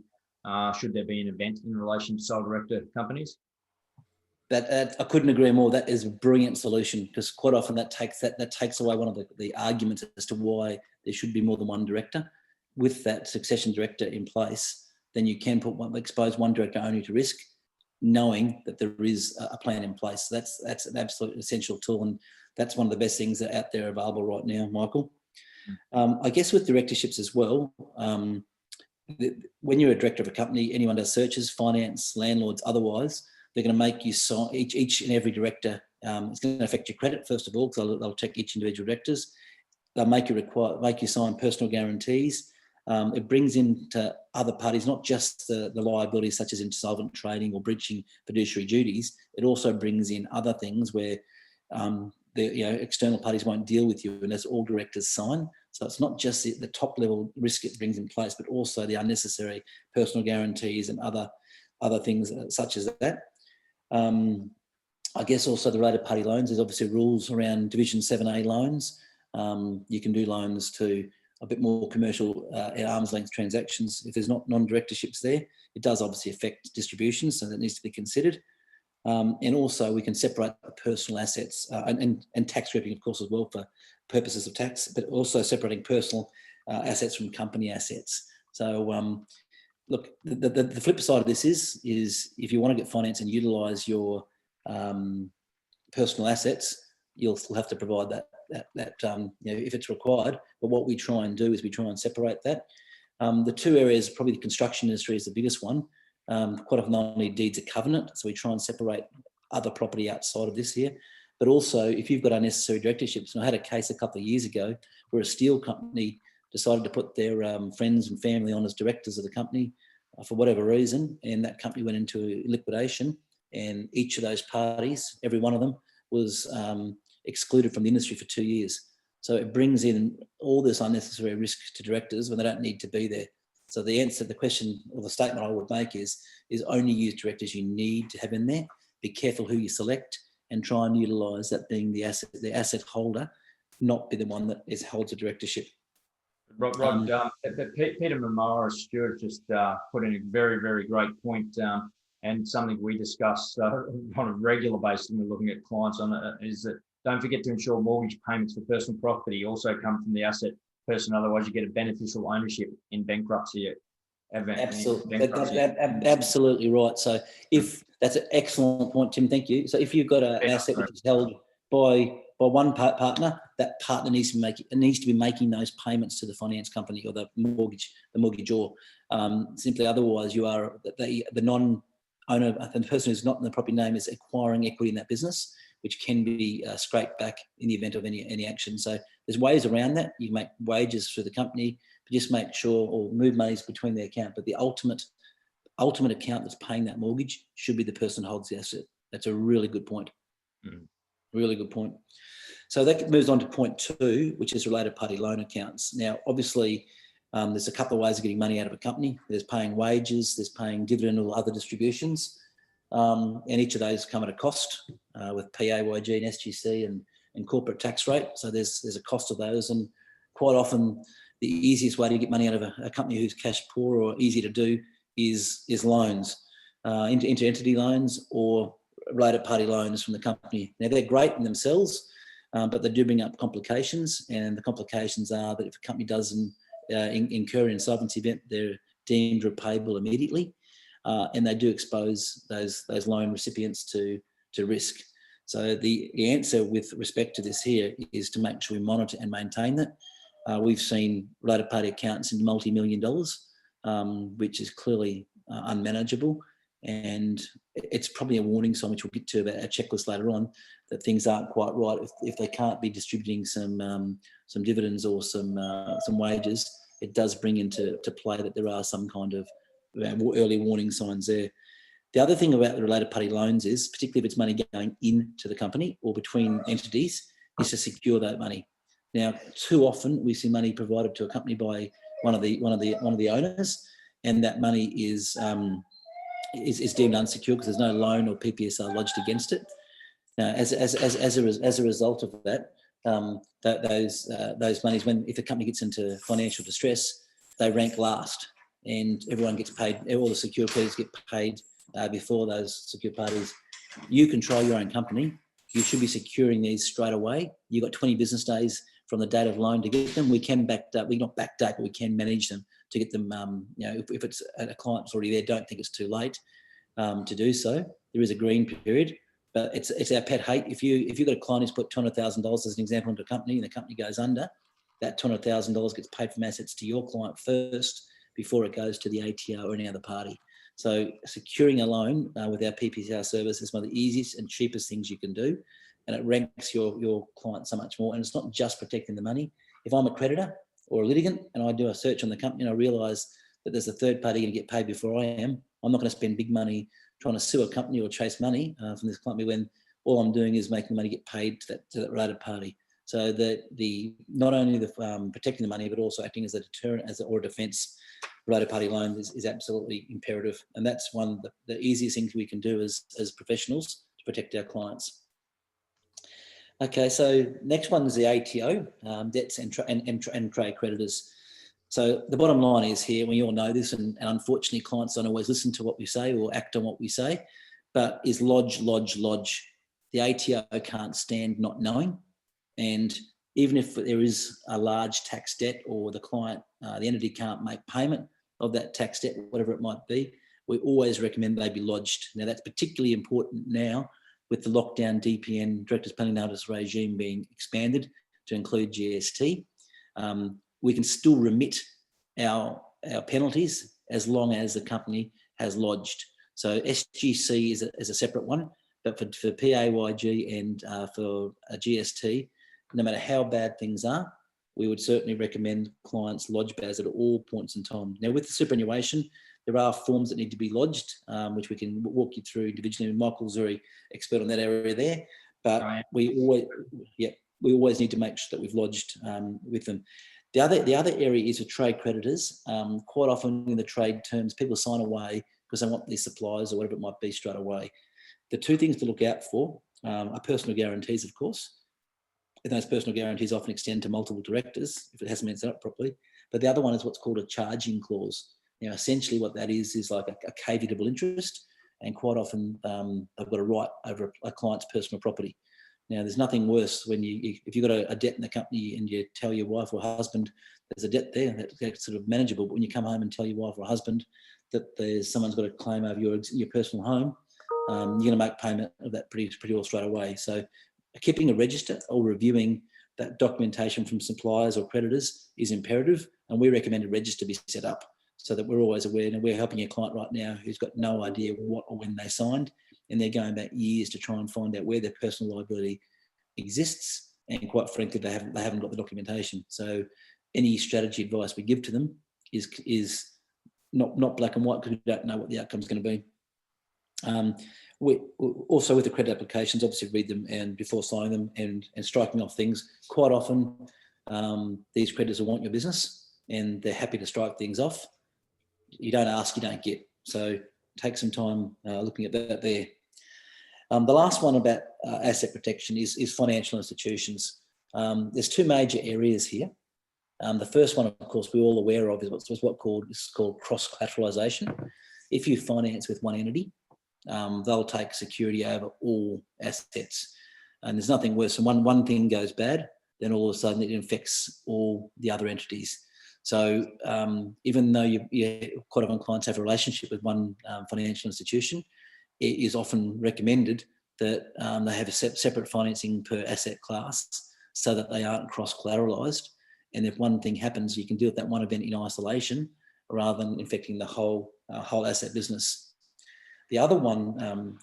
should there be an event in relation to sole director companies. That I couldn't agree more. That is a brilliant solution, because quite often that takes away one of the arguments as to why there should be more than one director. With that succession director in place, then you can expose one director only to risk, knowing that there is a plan in place. So that's an absolute essential tool, and that's one of the best things that are out there available right now, Michael. I guess with directorships as well, when you're a director of a company, anyone does searches, finance, landlords, otherwise, they're going to make you sign, each and every director, it's going to affect your credit, first of all, because they'll check each individual directors. They'll make you sign personal guarantees. It brings into other parties, not just the liabilities such as insolvent trading or breaching fiduciary duties. It also brings in other things where external parties won't deal with you unless all directors sign. So it's not just the top level risk it brings in place, but also the unnecessary personal guarantees and other things such as that. I guess also the related party loans, there's obviously rules around Division 7A loans. You can do loans to a bit more commercial at arm's length transactions. If there's not non-directorships there, it does obviously affect distributions, so that needs to be considered. And also we can separate the personal assets and tax grouping, of course, as well for purposes of tax, but also separating personal assets from company assets. So look, the flip side of this is if you want to get finance and utilise your personal assets, you'll still have to provide that if it's required. But what we try and do is we try and separate that. The two areas, probably the construction industry is the biggest one. Quite often only deeds a covenant, so we try and separate other property outside of this here. But also, if you've got unnecessary directorships, and I had a case a couple of years ago where a steel company decided to put their friends and family on as directors of the company for whatever reason, and that company went into liquidation, and each of those parties, every one of them, was excluded from the industry for 2 years. So it brings in all this unnecessary risk to directors when they don't need to be there. So the answer to the question, or the statement I would make is only use directors you need to have in there. Be careful who you select, and try and utilise that being the asset holder, not be the one that holds a directorship. Rod, Peter Mamara Stewart just put in a very, very great point, and something we discuss on a regular basis when we're looking at clients on it, is that don't forget to ensure mortgage payments for personal property also come from the asset person. Otherwise, you get a beneficial ownership in bankruptcy event. Absolutely right. So if that's an excellent point, Tim, thank you. So if you've got an asset which is held by one partner, that partner needs to be making those payments to the finance company or the mortgagor. Simply otherwise, you are the non-owner, the person who's not in the property name is acquiring equity in that business, which can be scraped back in the event of any action. So there's ways around that. You can make wages through the company, but just make sure, or move monies between the account. But the ultimate account that's paying that mortgage should be the person who holds the asset. That's a really good point. Really good point. So that moves on to point 2, which is related party loan accounts. Now, obviously, there's a couple of ways of getting money out of a company. There's paying wages, there's paying dividend or other distributions. And each of those come at a cost with PAYG and SGC and corporate tax rate. So there's a cost of those. And quite often, the easiest way to get money out of a company who's cash poor or easy to do is loans, inter-entity loans or related party loans from the company. Now, they're great in themselves, but they do bring up complications. And the complications are that if a company doesn't incur an insolvency event, they're deemed repayable immediately. And they do expose those loan recipients to risk. So the answer with respect to this here is to make sure we monitor and maintain that. We've seen related party accounts in multi-million dollars, which is clearly unmanageable. And it's probably a warning sign, which we'll get to about a checklist later on, that things aren't quite right if they can't be distributing some dividends or some wages. It does bring into play that there are some kind of early warning signs there. The other thing about the related party loans is, particularly if it's money going into the company or between entities, is to secure that money. Now, too often we see money provided to a company by one of the owners, and that money is deemed unsecured because there's no loan or PPSR lodged against it. Now, as a result of that, those monies, if the company gets into financial distress, they rank last, and everyone gets paid. All the secured parties get paid before those secured parties. You control your own company. You should be securing these straight away. You've got 20 business days from the date of loan to get them. We can backdate. We not backdate, but we can manage them to get them. If it's a client that's already there, don't think it's too late to do so. There is a green period, but it's our pet hate. If you've got a client who's put $200,000 as an example into a company and the company goes under, that $200,000 gets paid from assets to your client first before it goes to the ATO or any other party. So securing a loan with our PPCR service is one of the easiest and cheapest things you can do, and it ranks your client so much more. And it's not just protecting the money. If I'm a creditor or a litigant and I do a search on the company and I realise that there's a third party going to get paid before I am, I'm not going to spend big money trying to sue a company or chase money from this company when all I'm doing is making the money get paid to that related party. So the not only the protecting the money, but also acting as a deterrent or a defence, related party loan is absolutely imperative. And that's one of the easiest things we can do as professionals to protect our clients. Okay, so next one is the ATO, debts and trade creditors. So the bottom line is here, we all know this, and unfortunately clients don't always listen to what we say or act on what we say, but is lodge. The ATO can't stand not knowing. And even if there is a large tax debt or the client, the entity can't make payment of that tax debt, whatever it might be, we always recommend they be lodged. Now, that's particularly important now with the lockdown DPN, Directors' Planning Notice regime, being expanded to include GST. We can still remit our penalties as long as the company has lodged. So SGC is a separate one. But for PAYG and for a GST, no matter how bad things are, we would certainly recommend clients lodge BAS at all points in time. Now, with the superannuation, there are forms that need to be lodged, which we can walk you through individually. Michael's very expert on that area there, but we always need to make sure that we've lodged with them. The other area is for trade creditors. Quite often in the trade terms, people sign away because they want these supplies or whatever it might be straight away. The two things to look out for are personal guarantees, of course. And those personal guarantees often extend to multiple directors if it hasn't been set up properly. But the other one is what's called a charging clause. Now, essentially what that is like a caveatable interest, and quite often they've got a right over a client's personal property. Now, there's nothing worse when if you've got a debt in the company and you tell your wife or husband there's a debt there, that's sort of manageable. But when you come home and tell your wife or husband that someone's got a claim over your personal home, you're going to make payment of that pretty well straight away. So keeping a register or reviewing that documentation from suppliers or creditors is imperative, and we recommend a register be set up so that we're always aware. And we're helping a client right now who's got no idea what or when they signed, and they're going back years to try and find out where their personal liability exists, and quite frankly they haven't got the documentation. So any strategy advice we give to them is not black and white, because we don't know what the outcome's going to be. We also, with the credit applications, obviously read them and before signing them and striking off things. Quite often these creditors will want your business and they're happy to strike things off. You don't ask, you don't get. So take some time looking at that there. The last one about asset protection is financial institutions. There's two major areas here. The first one, of course, we're all aware of is what's called cross-collateralization. If you finance with one entity, they'll take security over all assets. And there's nothing worse. And one thing goes bad, then all of a sudden it infects all the other entities. So even though quite often clients have a relationship with one financial institution, it is often recommended that they have a separate financing per asset class so that they aren't cross-collateralized. And if one thing happens, you can deal with that one event in isolation rather than infecting the whole asset business. The other one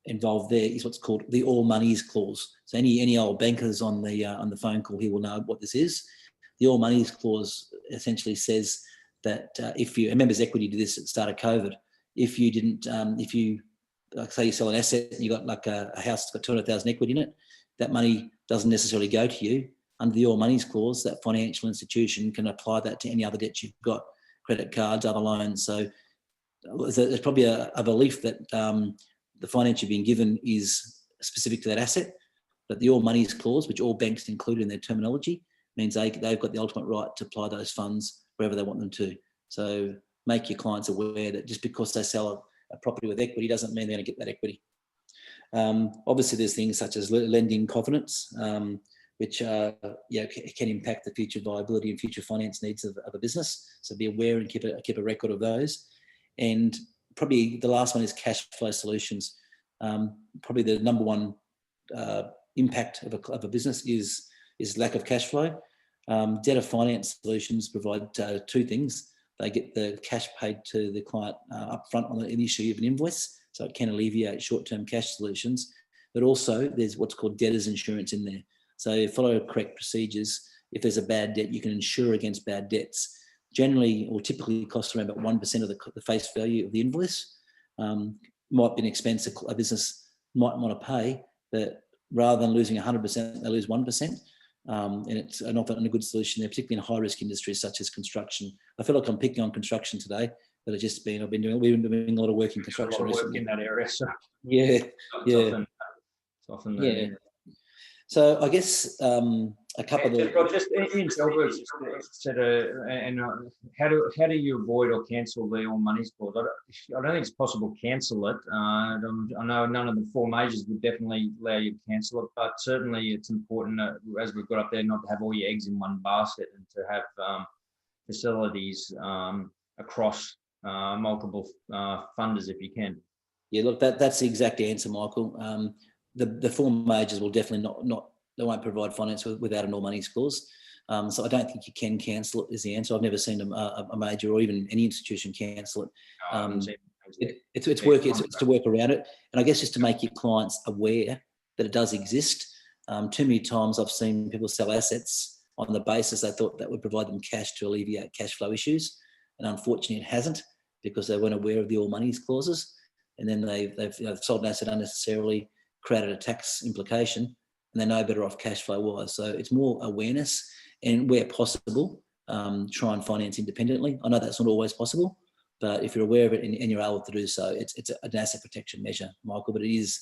involved there is what's called the all monies clause. So any old bankers on the phone call here will know what this is. The all monies clause essentially says that if a member's equity did this at the start of COVID, if you like say you sell an asset and you got like a house that's got 200,000 equity in it, that money doesn't necessarily go to you. Under the all monies clause, that financial institution can apply that to any other debts you've got, credit cards, other loans. So there's probably a belief that the finance you've been given is specific to that asset, but the all monies clause, which all banks include in their terminology, means they've got the ultimate right to apply those funds wherever they want them to. So make your clients aware that just because they sell a property with equity doesn't mean they're going to get that equity. Obviously, there's things such as lending covenants, which can impact the future viability and future finance needs of a business. So be aware and keep a record of those. And probably the last one is cash flow solutions. Probably the number one impact of a business is lack of cash flow. Debtor finance solutions provide two things. They get the cash paid to the client upfront on the initial of an invoice, so it can alleviate short-term cash solutions. But also there's what's called debtor's insurance in there. So follow correct procedures. If there's a bad debt, you can insure against bad debts. Generally, or typically costs around about 1% of the face value of the invoice. Might be an expense a business might want to pay, but rather than losing 100%, they lose 1%. And it's often a good solution there, particularly in high-risk industries such as construction. I feel like I'm picking on construction today, but we've been doing a lot of work in construction recently. In that area, so it's often yeah. So I guess a couple of just Ian Selberg said, how do you avoid or cancel the all monies clause? I don't think it's possible to cancel it. I know none of the four majors would definitely allow you to cancel it, but certainly it's important, as we've got up there, not to have all your eggs in one basket and to have facilities across multiple funders if you can. Yeah, look, that's the exact answer, Michael. The four majors will definitely they won't provide finance without an all monies clause. So I don't think you can cancel it is the answer. I've never seen a major or even any institution cancel it. It's to work around it, and I guess just to make your clients aware that it does exist. Too many times I've seen people sell assets on the basis they thought that would provide them cash to alleviate cash flow issues, and unfortunately it hasn't, because they weren't aware of the all monies clauses, and then they've sold an asset unnecessarily, created a tax implication, and they're no better off cash flow wise. So it's more awareness, and where possible, try and finance independently. I know that's not always possible, but if you're aware of it and you're able to do so, it's an asset protection measure, Michael. But it is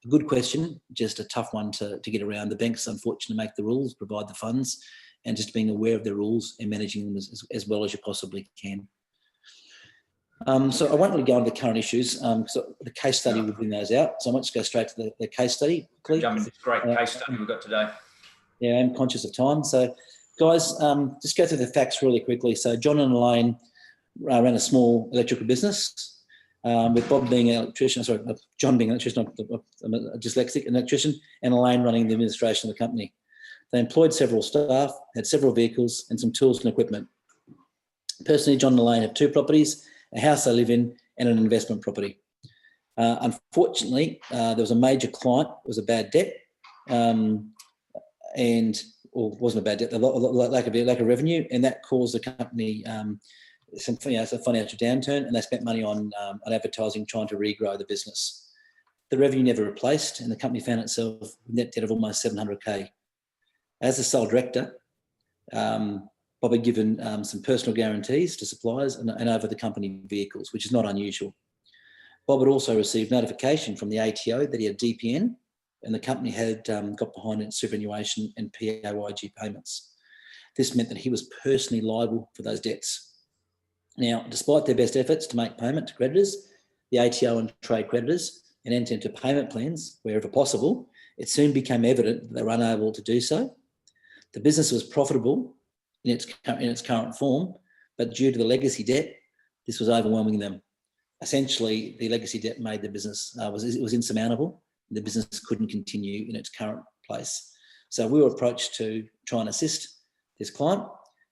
a good question, just a tough one to get around. The banks, unfortunately, make the rules, provide the funds, and just being aware of the rules and managing them as well as you possibly can. So I won't really go into the current issues, so the case study will bring those out. So I might just go straight to the case study. Jump into this great case study we've got today. Yeah, I'm conscious of time. So guys, just go through the facts really quickly. So John and Elaine ran a small electrical business, with Bob being an electrician, John being an electrician, I'm a dyslexic, an electrician, and Elaine running the administration of the company. They employed several staff, had several vehicles and some tools and equipment. Personally, John and Elaine have 2 properties, a house they live in, and an investment property. Unfortunately, there was a major client, it was a bad debt, or wasn't a bad debt, lack of revenue, and that caused the company some financial downturn, and they spent money on advertising, trying to regrow the business. The revenue never replaced, and the company found itself with net debt of almost 700K. As the sole director, Bob had given some personal guarantees to suppliers and over the company vehicles, which is not unusual. Bob had also received notification from the ATO that he had DPN, and the company had got behind in superannuation and PAYG payments. This meant that he was personally liable for those debts. Now, despite their best efforts to make payment to creditors, the ATO and trade creditors, and enter into payment plans wherever possible, it soon became evident that they were unable to do so. The business was profitable in its current form, but due to the legacy debt, this was overwhelming them. Essentially, the legacy debt made the business was insurmountable. The business couldn't continue in its current place. So we were approached to try and assist this client,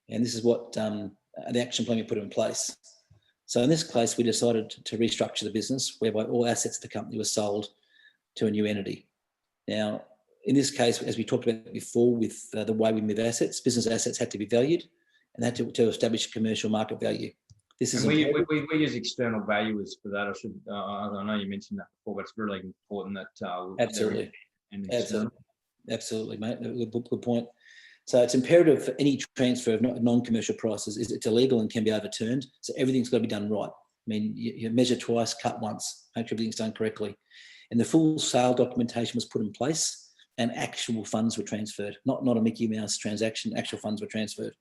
and this is what the action plan we put in place. So in this case, we decided to restructure the business, whereby all assets of the company were sold to a new entity. Now, in this case, as we talked about before, with the way we move assets, business assets had to be valued, and had to establish commercial market value. This is we use external valuers for that. I know you mentioned that before, but it's really important that absolutely, mate. Good point. So it's imperative for any transfer of non-commercial prices is it's illegal and can be overturned. So everything's got to be done right. I mean, you measure twice, cut once, make sure everything's done correctly. And the full sale documentation was put in place, and actual funds were transferred, not a Mickey Mouse transaction. Actual funds were transferred.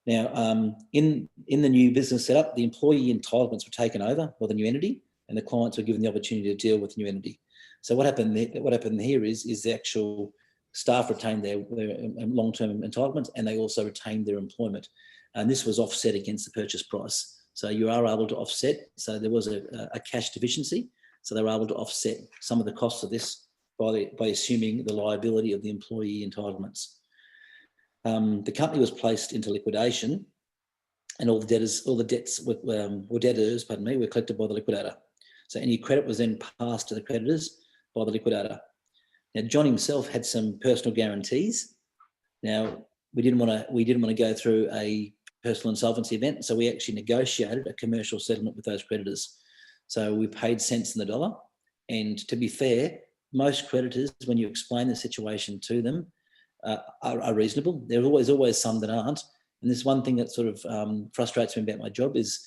Now, in the new business setup, the employee entitlements were taken over by the new entity, and the clients were given the opportunity to deal with the new entity. So what happened here is the actual staff retained their long-term entitlements, and they also retained their employment. And this was offset against the purchase price. So you are able to offset. So there was a cash deficiency. So they were able to offset some of the costs of this by assuming the liability of the employee entitlements. The company was placed into liquidation, and all the debtors were collected by the liquidator. So any credit was then passed to the creditors by the liquidator. Now, John himself had some personal guarantees. Now, we didn't want to go through a personal insolvency event, so we actually negotiated a commercial settlement with those creditors. So we paid cents in the dollar. And to be fair, most creditors, when you explain the situation to them, are reasonable. There's always some that aren't. And this one thing that sort of frustrates me about my job is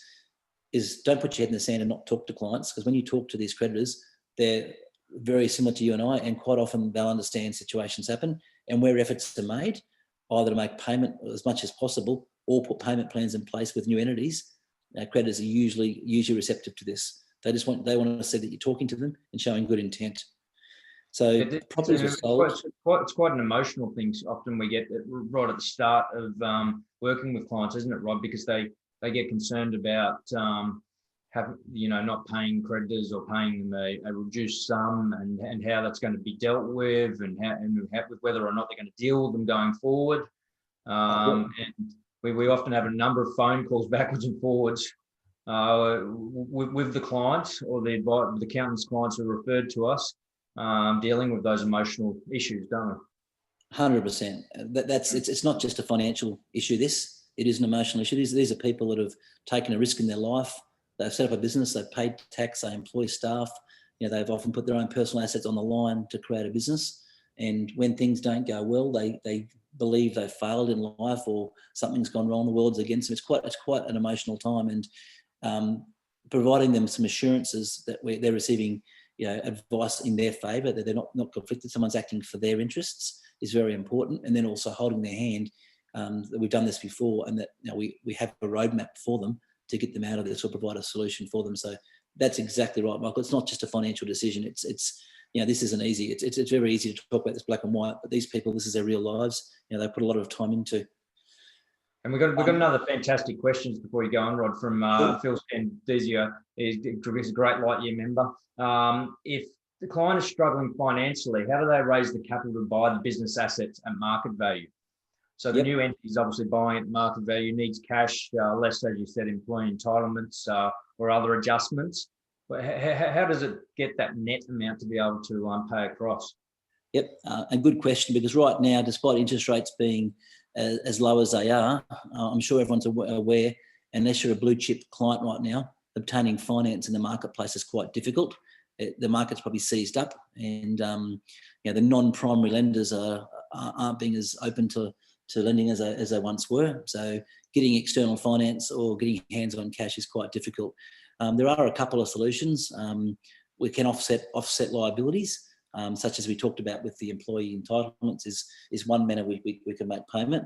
don't put your head in the sand and not talk to clients, because when you talk to these creditors, they're very similar to you and I, and quite often they'll understand situations happen, and where efforts are made, either to make payment as much as possible or put payment plans in place with new entities, creditors are usually receptive to this. They want to see that you're talking to them and showing good intent. So properties are sold. It's quite an emotional thing. Often we get right at the start of working with clients, isn't it, Rob? Because they get concerned about not paying creditors or paying them a reduced sum, and how that's going to be dealt with, and with whether or not they're going to deal with them going forward. And we often have a number of phone calls backwards and forwards. with the clients or the accountant's clients who are referred to us, dealing with those emotional issues, don't we? 100%. It's not just a financial issue. It is an emotional issue. These are people that have taken a risk in their life. They've set up a business. They've paid tax. They employ staff. They've often put their own personal assets on the line to create a business. And when things don't go well, they believe they've failed in life or something's gone wrong. The world's against them. It's quite an emotional time. And providing them some assurances that they're receiving advice in their favour, that they're not conflicted, someone's acting for their interests, is very important. And then also holding their hand, that we've done this before, and that we have a roadmap for them to get them out of this or provide a solution for them. So that's exactly right, Michael. It's not just a financial decision. It's this isn't easy. It's very easy to talk about this black and white, but these people, this is their real lives. They put a lot of time into. And we've got another fantastic questions before you go on, Rod, from Phil Scandizio. He's a great Lightyear member. If the client is struggling financially, how do they raise the capital to buy the business assets at market value? So the new entity is obviously buying at market value, needs cash, less, as you said, employee entitlements or other adjustments. But how does it get that net amount to be able to pay across? Yep, a good question, because right now, despite interest rates being as low as they are, I'm sure everyone's aware, unless you're a blue chip client right now, obtaining finance in the marketplace is quite difficult. The market's probably seized up, and the non-primary lenders aren't being as open to lending as they once were. So getting external finance or getting hands on cash is quite difficult. There are a couple of solutions. We can offset liabilities, such as we talked about with the employee entitlements is one manner we can make payment.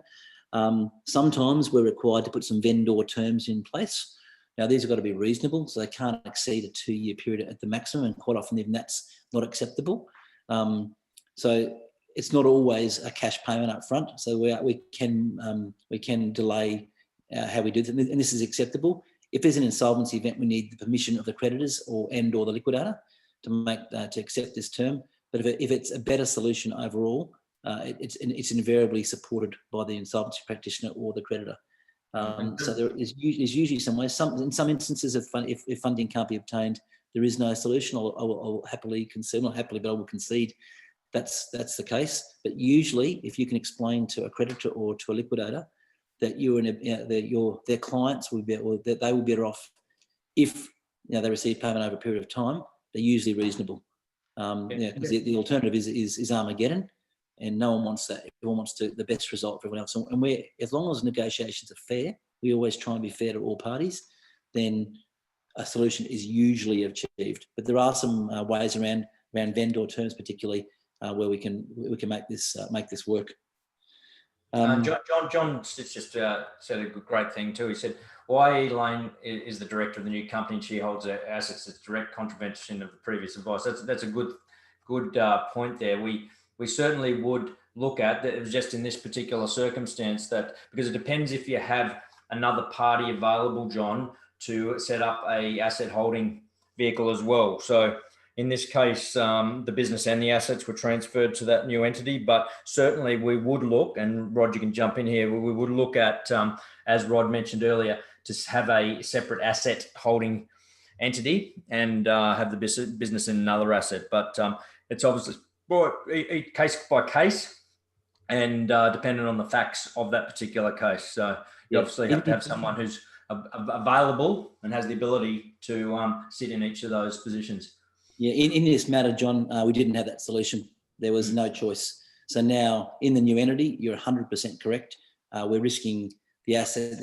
Sometimes we're required to put some vendor terms in place. Now, these have got to be reasonable, so they can't exceed a 2-year period at the maximum, and quite often even that's not acceptable. So it's not always a cash payment up front. So we can delay how we do it, and this is acceptable. If there's an insolvency event, we need the permission of the creditors or the liquidator to accept this term. But if it's a better solution overall, it's invariably supported by the insolvency practitioner or the creditor. So there's usually some ways. In some instances, if funding can't be obtained, there is no solution. I'll happily concede, not happily, but I will concede that's the case. But usually, if you can explain to a creditor or to a liquidator that their clients will be, or that they will be better off if they receive payment over a period of time, they're usually reasonable. Because the alternative is Armageddon, and no one wants that. Everyone wants the best result for everyone else. And as long as negotiations are fair, we always try and be fair to all parties, then a solution is usually achieved. But there are some ways around vendor terms, particularly where we can make this work. John just said a great thing too. He said, why Elaine is the director of the new company and she holds assets that's direct contravention of the previous advice. That's a good point there. We certainly would look at that. It was just in this particular circumstance that, because it depends if you have another party available, John, to set up a asset holding vehicle as well. So in this case, the business and the assets were transferred to that new entity, but certainly we would look, and Rod, you can jump in here, we would look at, as Rod mentioned earlier, to have a separate asset holding entity and have the business in another asset. But it's obviously case by case and dependent on the facts of that particular case. So you obviously have to have someone who's available and has the ability to sit in each of those positions. Yeah, in this matter, John, we didn't have that solution. There was no choice. So now in the new entity, you're 100% correct. We're risking the assets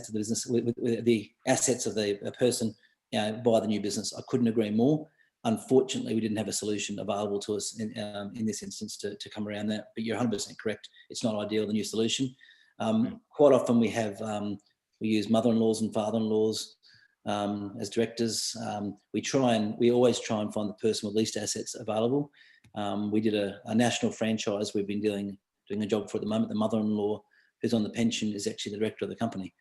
of the business, with the assets of the person by the new business. I couldn't agree more. Unfortunately, we didn't have a solution available to us in this instance to come around that. But you're 100% correct. It's not ideal, the new solution. Quite often we use mother-in-laws and father-in-laws as directors. We always try and find the person with least assets available. We did a national franchise we've been doing a job for at the moment. The mother-in-law who's on the pension is actually the director of the company.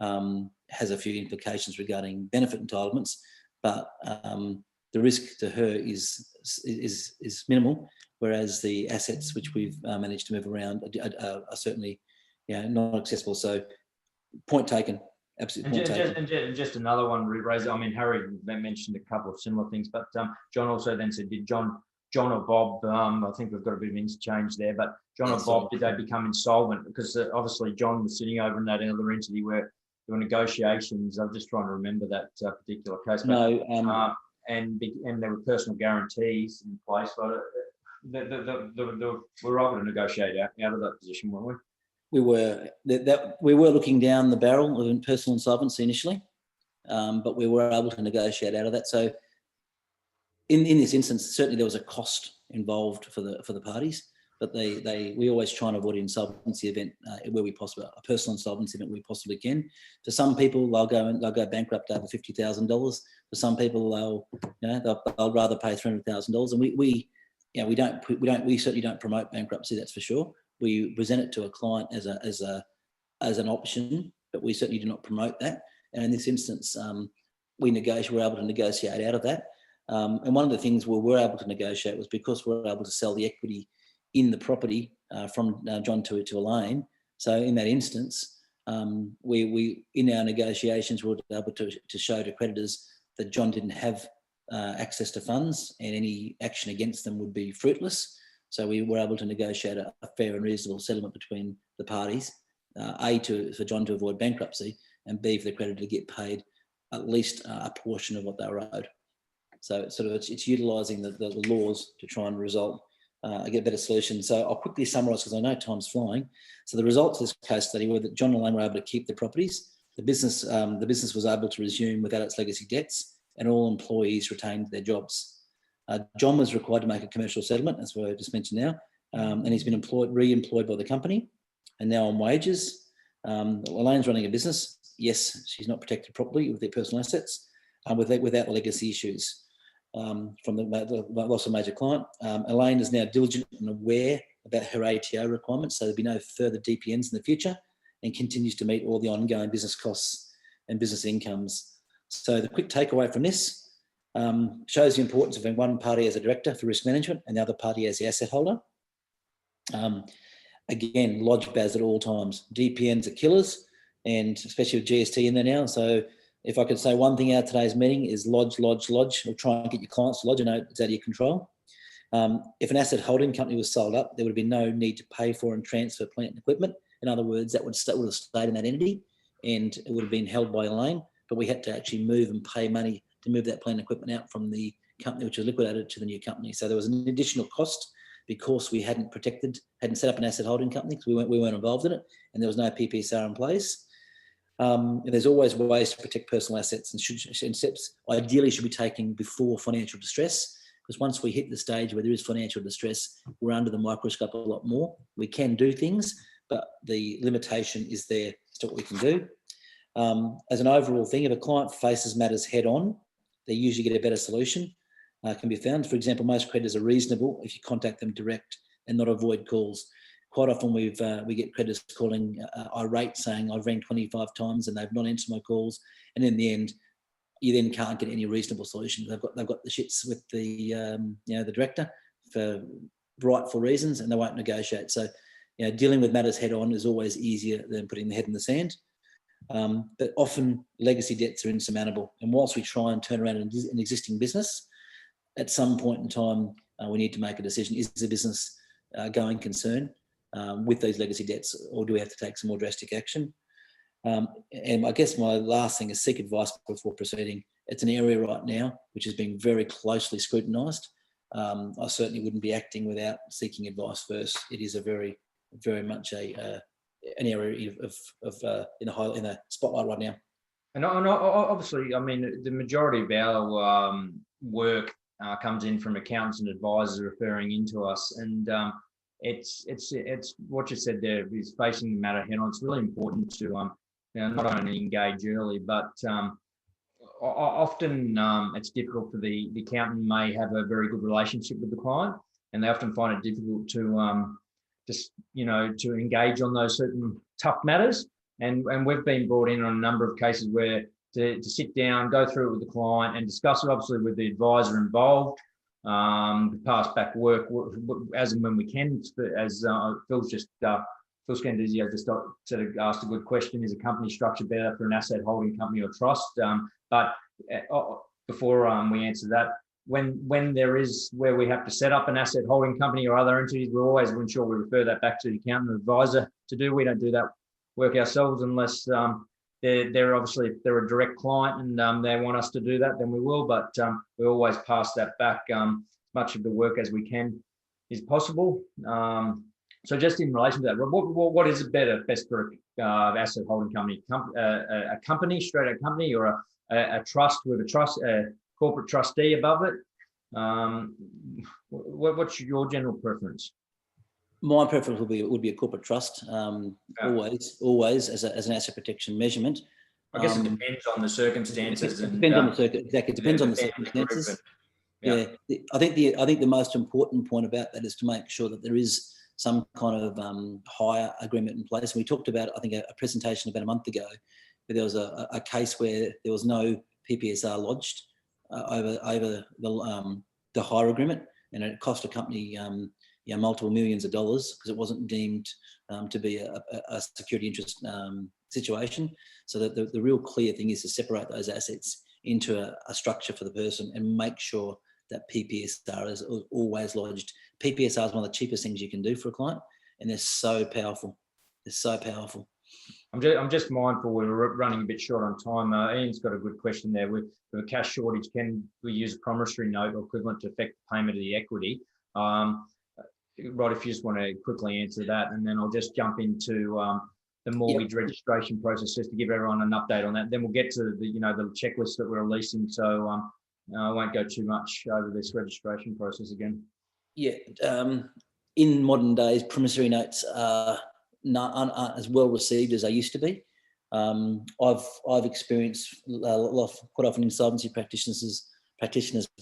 Has a few implications regarding benefit entitlements, but the risk to her is minimal, whereas the assets which we've managed to move around are certainly not accessible. So point taken. Absolute And point just, taken. and just another one, Razor. I mean, Harry mentioned a couple of similar things, but John also then said, did John or Bob, I think we've got a bit of interchange there, but John or Bob, did they become insolvent? Because obviously John was sitting over in that other entity where there were negotiations. I'm just trying to remember that particular case. But, No. And there were personal guarantees in place, but we were able to negotiate out of that position, weren't we? We were looking down the barrel of personal insolvency initially, but we were able to negotiate out of that. So in this instance, certainly there was a cost involved for the parties, but we always try and avoid an insolvency event where we possibly, a personal insolvency event where we possibly can. For some people, they'll go bankrupt over $50,000. For some people, they'll rather pay $300,000, and we certainly don't promote bankruptcy. That's for sure. We present it to a client as an option, but we certainly do not promote that. And in this instance, we're able to negotiate out of that. And one of the things we were able to negotiate was because we were able to sell the equity in the property from John to Elaine. So in that instance, we in our negotiations were able to show to creditors that John didn't have access to funds, and any action against them would be fruitless. So we were able to negotiate a fair and reasonable settlement between the parties, for John to avoid bankruptcy, and B, for the creditor to get paid at least a portion of what they were owed. So it's utilising the laws to try and get a better solution. So I'll quickly summarise because I know time's flying. So the results of this case study were that John and Elaine were able to keep the properties. The business was able to resume without its legacy debts, and all employees retained their jobs. John was required to make a commercial settlement, as I just mentioned now, and he's been re-employed by the company and now on wages. Elaine's running a business. Yes, she's not protected properly with their personal assets, without the legacy issues from the loss of a major client. Elaine is now diligent and aware about her ATO requirements, so there'll be no further DPNs in the future, and continues to meet all the ongoing business costs and business incomes. So the quick takeaway from this, shows the importance of having one party as a director for risk management and the other party as the asset holder. Again, lodge BAS at all times. DPNs are killers, and especially with GST in there now. So if I could say one thing out of today's meeting is lodge, or try and get your clients to lodge. I know it's out of your control. If an asset holding company was sold up, there would have been no need to pay for and transfer plant and equipment. In other words, that would have stayed in that entity and it would have been held by Elaine, but we had to actually move and pay money to move that plant equipment out from the company, which was liquidated, to the new company. So there was an additional cost because we hadn't set up an asset holding company, because we weren't involved in it, and there was no PPSR in place. And there's always ways to protect personal assets, and steps ideally should be taken before financial distress, because once we hit the stage where there is financial distress, we're under the microscope a lot more. We can do things, but the limitation is there as to what we can do. As an overall thing, if a client faces matters head on, they usually get a better solution can be found. For example, most creditors are reasonable if you contact them direct and not avoid calls. Quite often we get creditors calling irate, saying I've rang 25 times and they've not answered my calls, and in the end, you then can't get any reasonable solution. They've got the shits with the the director for rightful reasons, and they won't negotiate. So dealing with matters head on is always easier than putting the head in the sand. But often legacy debts are insurmountable, and whilst we try and turn around an existing business, at some point in time we need to make a decision: is the business going concern with these legacy debts, or do we have to take some more drastic action? And I guess my last thing is seek advice before proceeding. It's an area right now which is being very closely scrutinised. I certainly wouldn't be acting without seeking advice first. It is a very, very much an area in the spotlight right now. And obviously, I mean, the majority of our work comes in from accountants and advisors referring into us, and it's what you said there is facing the matter head on. It's really important to not only engage early, but often it's difficult for the accountant may have a very good relationship with the client, and they often find it difficult to to engage on those certain tough matters. And we've been brought in on a number of cases where to sit down, go through it with the client and discuss it obviously with the advisor involved, pass back work as and when we can, as Phil's just Phil Scandizio just sort of asked a good question. Is a company structure better for an asset holding company or trust? But before we answer that, when there is where we have to set up an asset holding company or other entities, we always ensure we refer that back to the accountant or advisor to do. We don't do that work ourselves unless they're obviously, if they're a direct client and they want us to do that, then we will. But we always pass that back. Much of the work as we can is possible. So just in relation to that, what is it best for asset holding company? A company, straight out company, or a trust with a corporate trustee above it? What's your general preference? My preference would be a corporate trust, always as an asset protection measurement. I guess it depends on the circumstances. Depends on the circumstances. Yeah, I think the most important point about that is to make sure that there is some kind of hire agreement in place. And we talked about, I think, a presentation about a month ago, where there was a case where there was no PPSR lodged over the hire agreement, and it cost a company multiple millions of dollars because it wasn't deemed to be a security interest situation. So that the real clear thing is to separate those assets into a structure for the person and make sure that PPSR is always lodged. PPSR is one of the cheapest things you can do for a client, and they're so powerful. They're so powerful. I'm just mindful we're running a bit short on time. Ian's got a good question there. With a cash shortage, can we use a promissory note or equivalent to affect the payment of the equity? Rod, if you just want to quickly answer that, and then I'll just jump into the mortgage registration process just to give everyone an update on that. Then we'll get to the checklist that we're releasing. So I won't go too much over this registration process again. Yeah, in modern days, promissory notes aren't as well received as they used to be. I've experienced quite often insolvency practitioners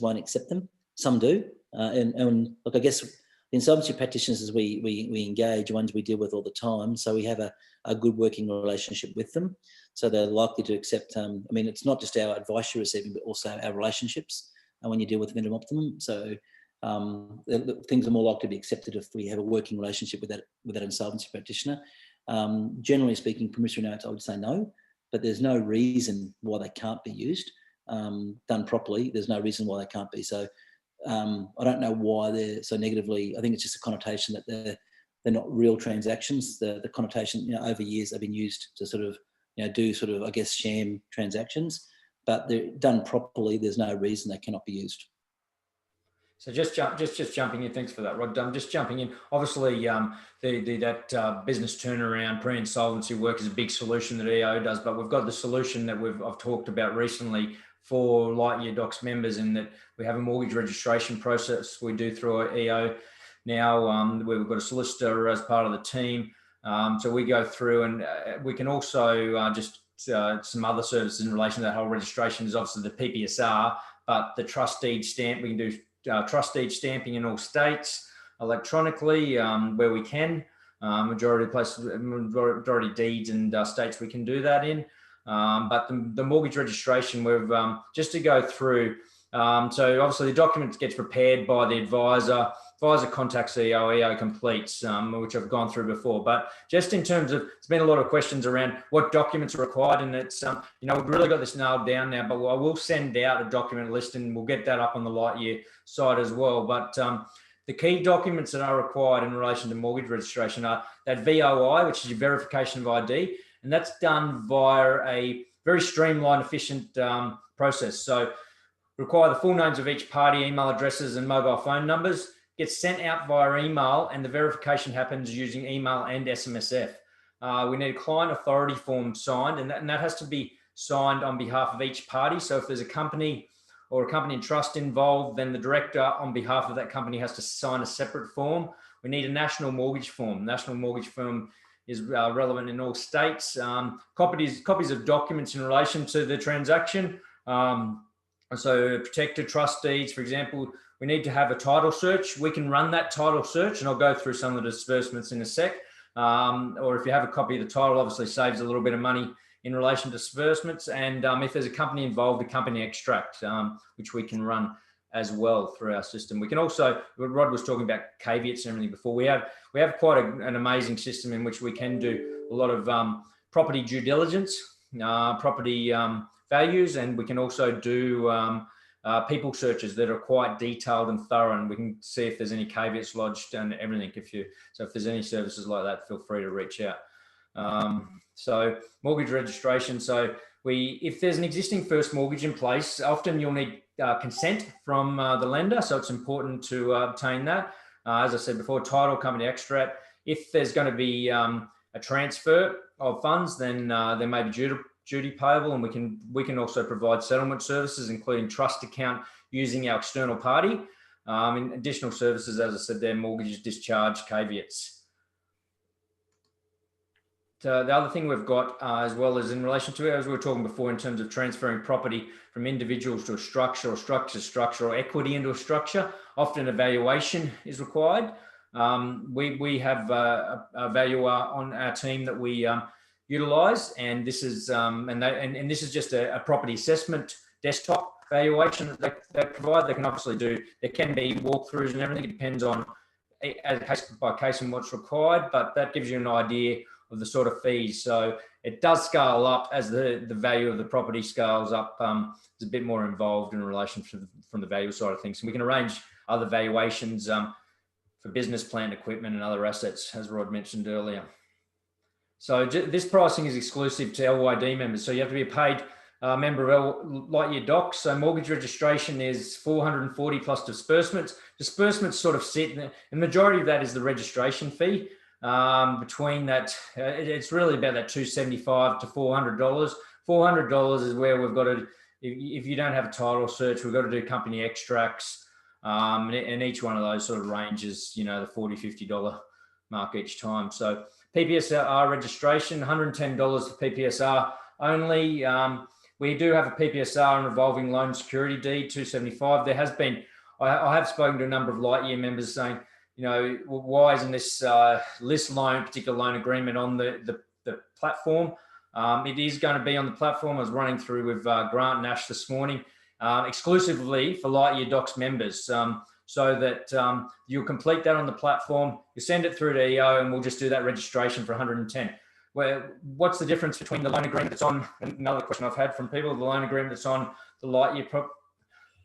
won't accept them. Some do, and look, I guess the insolvency practitioners we engage, ones we deal with all the time, so we have a good working relationship with them. So they're likely to accept. It's not just our advice you're receiving, but also our relationships. And when you deal with Eventum Optimum, so things are more likely to be accepted if we have a working relationship with that insolvency practitioner. Generally speaking, promissory notes, I would say no, but there's no reason why they can't be used. Done properly, there's no reason why they can't be. So I don't know why they're so negatively. I think it's just a connotation that they're not real transactions. The connotation, over years they've been used to sort of, do sort of, I guess, sham transactions, but they're done properly. There's no reason they cannot be used. So just jumping in. Thanks for that, Rod. Just jumping in. Obviously, that business turnaround pre-insolvency work is a big solution that EO does, but we've got the solution that I've talked about recently for Lightyear Docs members, in that we have a mortgage registration process we do through our EO now. We've got a solicitor as part of the team, so we go through, and we can also some other services in relation to that whole registration is obviously the PPSR, but the trust deed stamp. We can do trust deed stamping in all states electronically where we can. Majority deeds and states we can do that in. But the mortgage registration, we've just to go through. So obviously the document gets prepared by the advisor. Advisor contacts EO completes, which I've gone through before. But just in terms of, there's been a lot of questions around what documents are required, and it's we've really got this nailed down now. But I will send out a document list, and we'll get that up on the Lightyear side as well. But the key documents that are required in relation to mortgage registration are that VOI, which is your verification of ID, and that's done via a very streamlined, efficient process. So require the full names of each party, email addresses, and mobile phone numbers. Gets sent out via email, and the verification happens using email and SMSF. We need a client authority form signed, and that has to be signed on behalf of each party. So if there's a company or a company in trust involved, then the director on behalf of that company has to sign a separate form. We need a national mortgage form. National mortgage form is relevant in all states. Copies of documents in relation to the transaction. So protected trust deeds, for example, we need to have a title search. We can run that title search, and I'll go through some of the disbursements in a sec. Or if you have a copy of the title, obviously saves a little bit of money in relation to disbursements. And if there's a company involved, the company extract, which we can run as well through our system. We can also, Rod was talking about caveats and everything before. We have quite an amazing system in which we can do a lot of property due diligence, property values, and we can also do people searches that are quite detailed and thorough, and we can see if there's any caveats lodged and everything. So if there's any services like that, feel free to reach out. So mortgage registration. So if there's an existing first mortgage in place, often you'll need consent from the lender. So it's important to obtain that. As I said before, title, company extract. If there's going to be a transfer of funds, then there may be duty payable, and we can also provide settlement services, including trust account using our external party. And additional services, as I said, there, mortgages, discharge, caveats. The other thing we've got as well is in relation to, as we were talking before, in terms of transferring property from individuals to a structure, or structure to structure, or equity into a structure, often evaluation is required. We have a valuer on our team that we utilise, and this is and this is just a property assessment desktop valuation that they provide. They can obviously do, there can be walkthroughs and everything. It depends on case by case and what's required, but that gives you an idea of the sort of fees. So it does scale up as the value of the property scales up. It's a bit more involved in relation to from the value side of things. And we can arrange other valuations for business plant equipment and other assets, as Rod mentioned earlier. So this pricing is exclusive to LYD members. So you have to be a paid member of Lightyear Docs. So mortgage registration is $440 plus disbursements. Disbursements sort of sit, and the majority of that is the registration fee. Between that, it's really about that $275 to $400. $400 is where we've got to, if you don't have a title search, we've got to do company extracts, and each one of those sort of ranges, the $40, $50 mark each time. So PPSR registration, $110 for PPSR only. We do have a PPSR and revolving loan security deed, $275. There has been, I have spoken to a number of Lightyear members saying, why isn't this particular loan agreement on the platform? It is going to be on the platform. I was running through with Grant and Ash this morning, exclusively for Lightyear Docs members, so that you'll complete that on the platform. You send it through to EO, and we'll just do that registration for 110. What's the difference between the loan agreement that's on? Another question I've had from people: the loan agreement that's on the Lightyear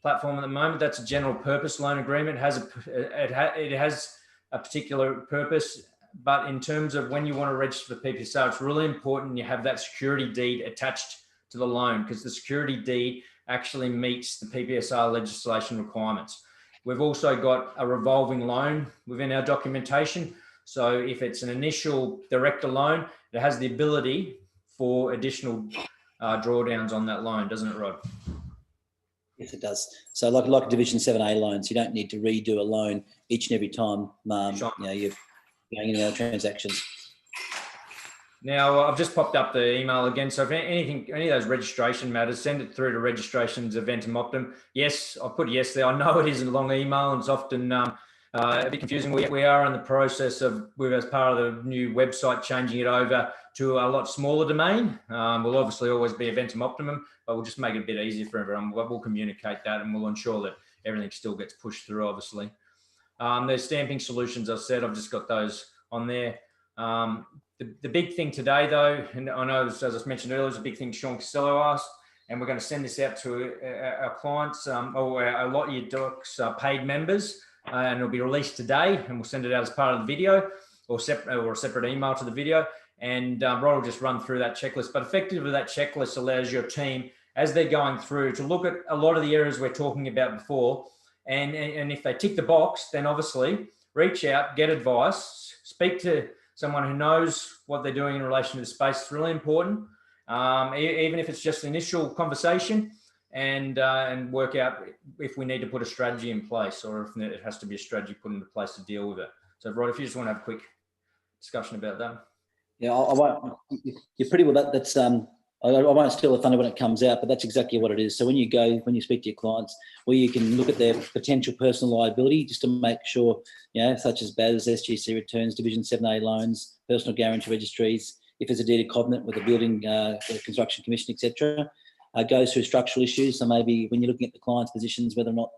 platform at the moment, that's a general purpose loan agreement. It has a particular purpose, but in terms of when you want to register for PPSR, it's really important you have that security deed attached to the loan, because the security deed actually meets the PPSR legislation requirements. We've also got a revolving loan within our documentation. So if it's an initial director loan, it has the ability for additional drawdowns on that loan, doesn't it, Rod? Yes, it does. So like Division 7A loans, you don't need to redo a loan each and every time you're going in our transactions. Now, I've just popped up the email again. So if any of those registration matters, send it through to registrations Eventum Optimum. Yes, I've put yes there. I know it is a long email, and it's often a bit confusing. We are in the process of, as part of the new website, changing it over to a lot smaller domain. We'll obviously always be Eventum Optimum, but we'll just make it a bit easier for everyone. We'll communicate that, and we'll ensure that everything still gets pushed through, obviously. There's stamping solutions, I've said. I've just got those on there. The big thing today, though, and I know, as I mentioned earlier, is a big thing Sean Costello asked, and we're going to send this out to our clients, or our Lightyear Docs paid members, and it'll be released today, and we'll send it out as part of the video, or a separate email to the video. And Rod will just run through that checklist. But effectively, that checklist allows your team, as they're going through, to look at a lot of the areas we're talking about before. And if they tick the box, then obviously reach out, get advice, speak to someone who knows what they're doing in relation to the space. It's really important, even if it's just an initial conversation, and work out if we need to put a strategy in place, or if it has to be a strategy put into place to deal with it. So, Rod, if you just want to have a quick discussion about that. Yeah, I won't. You're pretty well. That's I won't steal the thunder when it comes out, but that's exactly what it is. So when you speak to your clients, where you can look at their potential personal liability, just to make sure, such as BAS, SGC returns, Division 7A loans, personal guarantee registries, if there's a deed of covenant with the building, the construction commission, etc. goes through structural issues. So maybe when you're looking at the client's positions, whether or not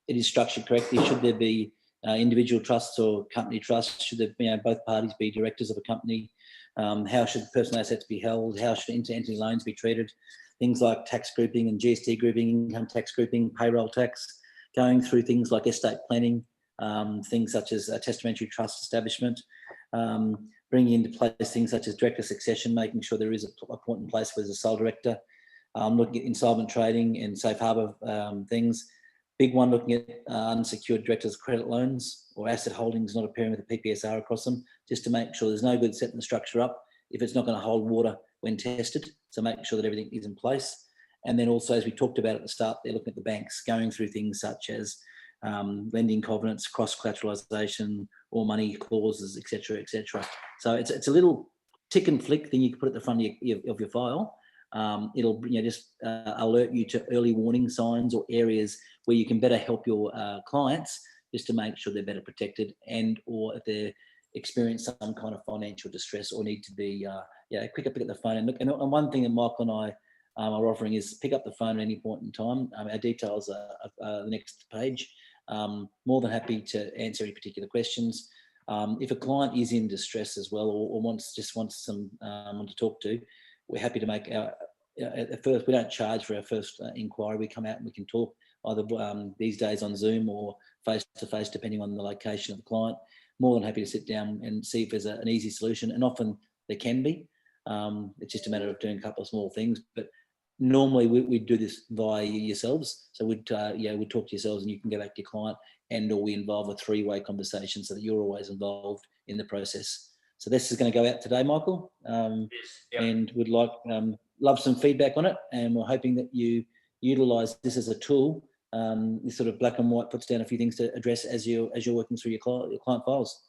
it is structured correctly, should there be individual trusts or company trusts? Should there, both parties be directors of a company? How should personal assets be held? How should inter-entity loans be treated? Things like tax grouping and GST grouping, income tax grouping, payroll tax, going through things like estate planning, things such as a testamentary trust establishment, bringing into place things such as director succession, making sure there is a point in place where there's a sole director, looking at insolvent trading and safe harbour things. Big one, looking at unsecured directors' credit loans or asset holdings not appearing with a PPSR across them, just to make sure there's no good setting the structure up if it's not going to hold water when tested. So make sure that everything is in place. And then also, as we talked about at the start, they're looking at the banks, going through things such as lending covenants, cross-collateralisation, all money clauses, etc., etc. So it's a little tick and flick thing you can put at the front of your file. It'll just alert you to early warning signs or areas where you can better help your clients, just to make sure they're better protected, and or if they're experiencing some kind of financial distress or need to be quicker pick up the phone and look. And one thing that Michael and I are offering is pick up the phone at any point in time. Our details are the next page. More than happy to answer any particular questions. If a client is in distress as well, or wants someone to talk to, we're happy to make at first. We don't charge for our first inquiry. We come out and we can talk either these days on Zoom or face to face, depending on the location of the client. More than happy to sit down and see if there's an easy solution, and often there can be. It's just a matter of doing a couple of small things, but normally we do this via yourselves. So we'd talk to yourselves, and you can go back to your client, and or we involve a three-way conversation so that you're always involved in the process. So this is going to go out today, Michael, and we'd love some feedback on it, and we're hoping that you utilise this as a tool. This sort of black and white puts down a few things to address as you're working through your client files.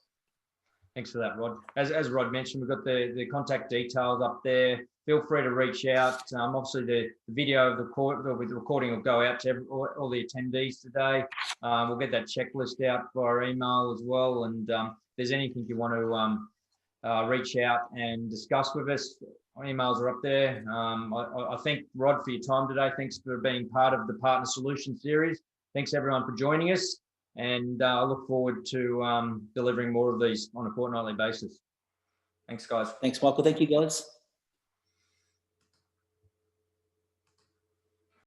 Thanks for that, Rod. As Rod mentioned, we've got the contact details up there. Feel free to reach out. Obviously, the video of the recording will go out to all the attendees today. We'll get that checklist out via email as well. And if there's anything you want to reach out and discuss with us, our emails are up there. I thank Rod for your time today. Thanks for being part of the Partner Solution series. Thanks everyone for joining us. And I look forward to delivering more of these on a fortnightly basis. Thanks, guys. Thanks, Michael. Thank you, guys.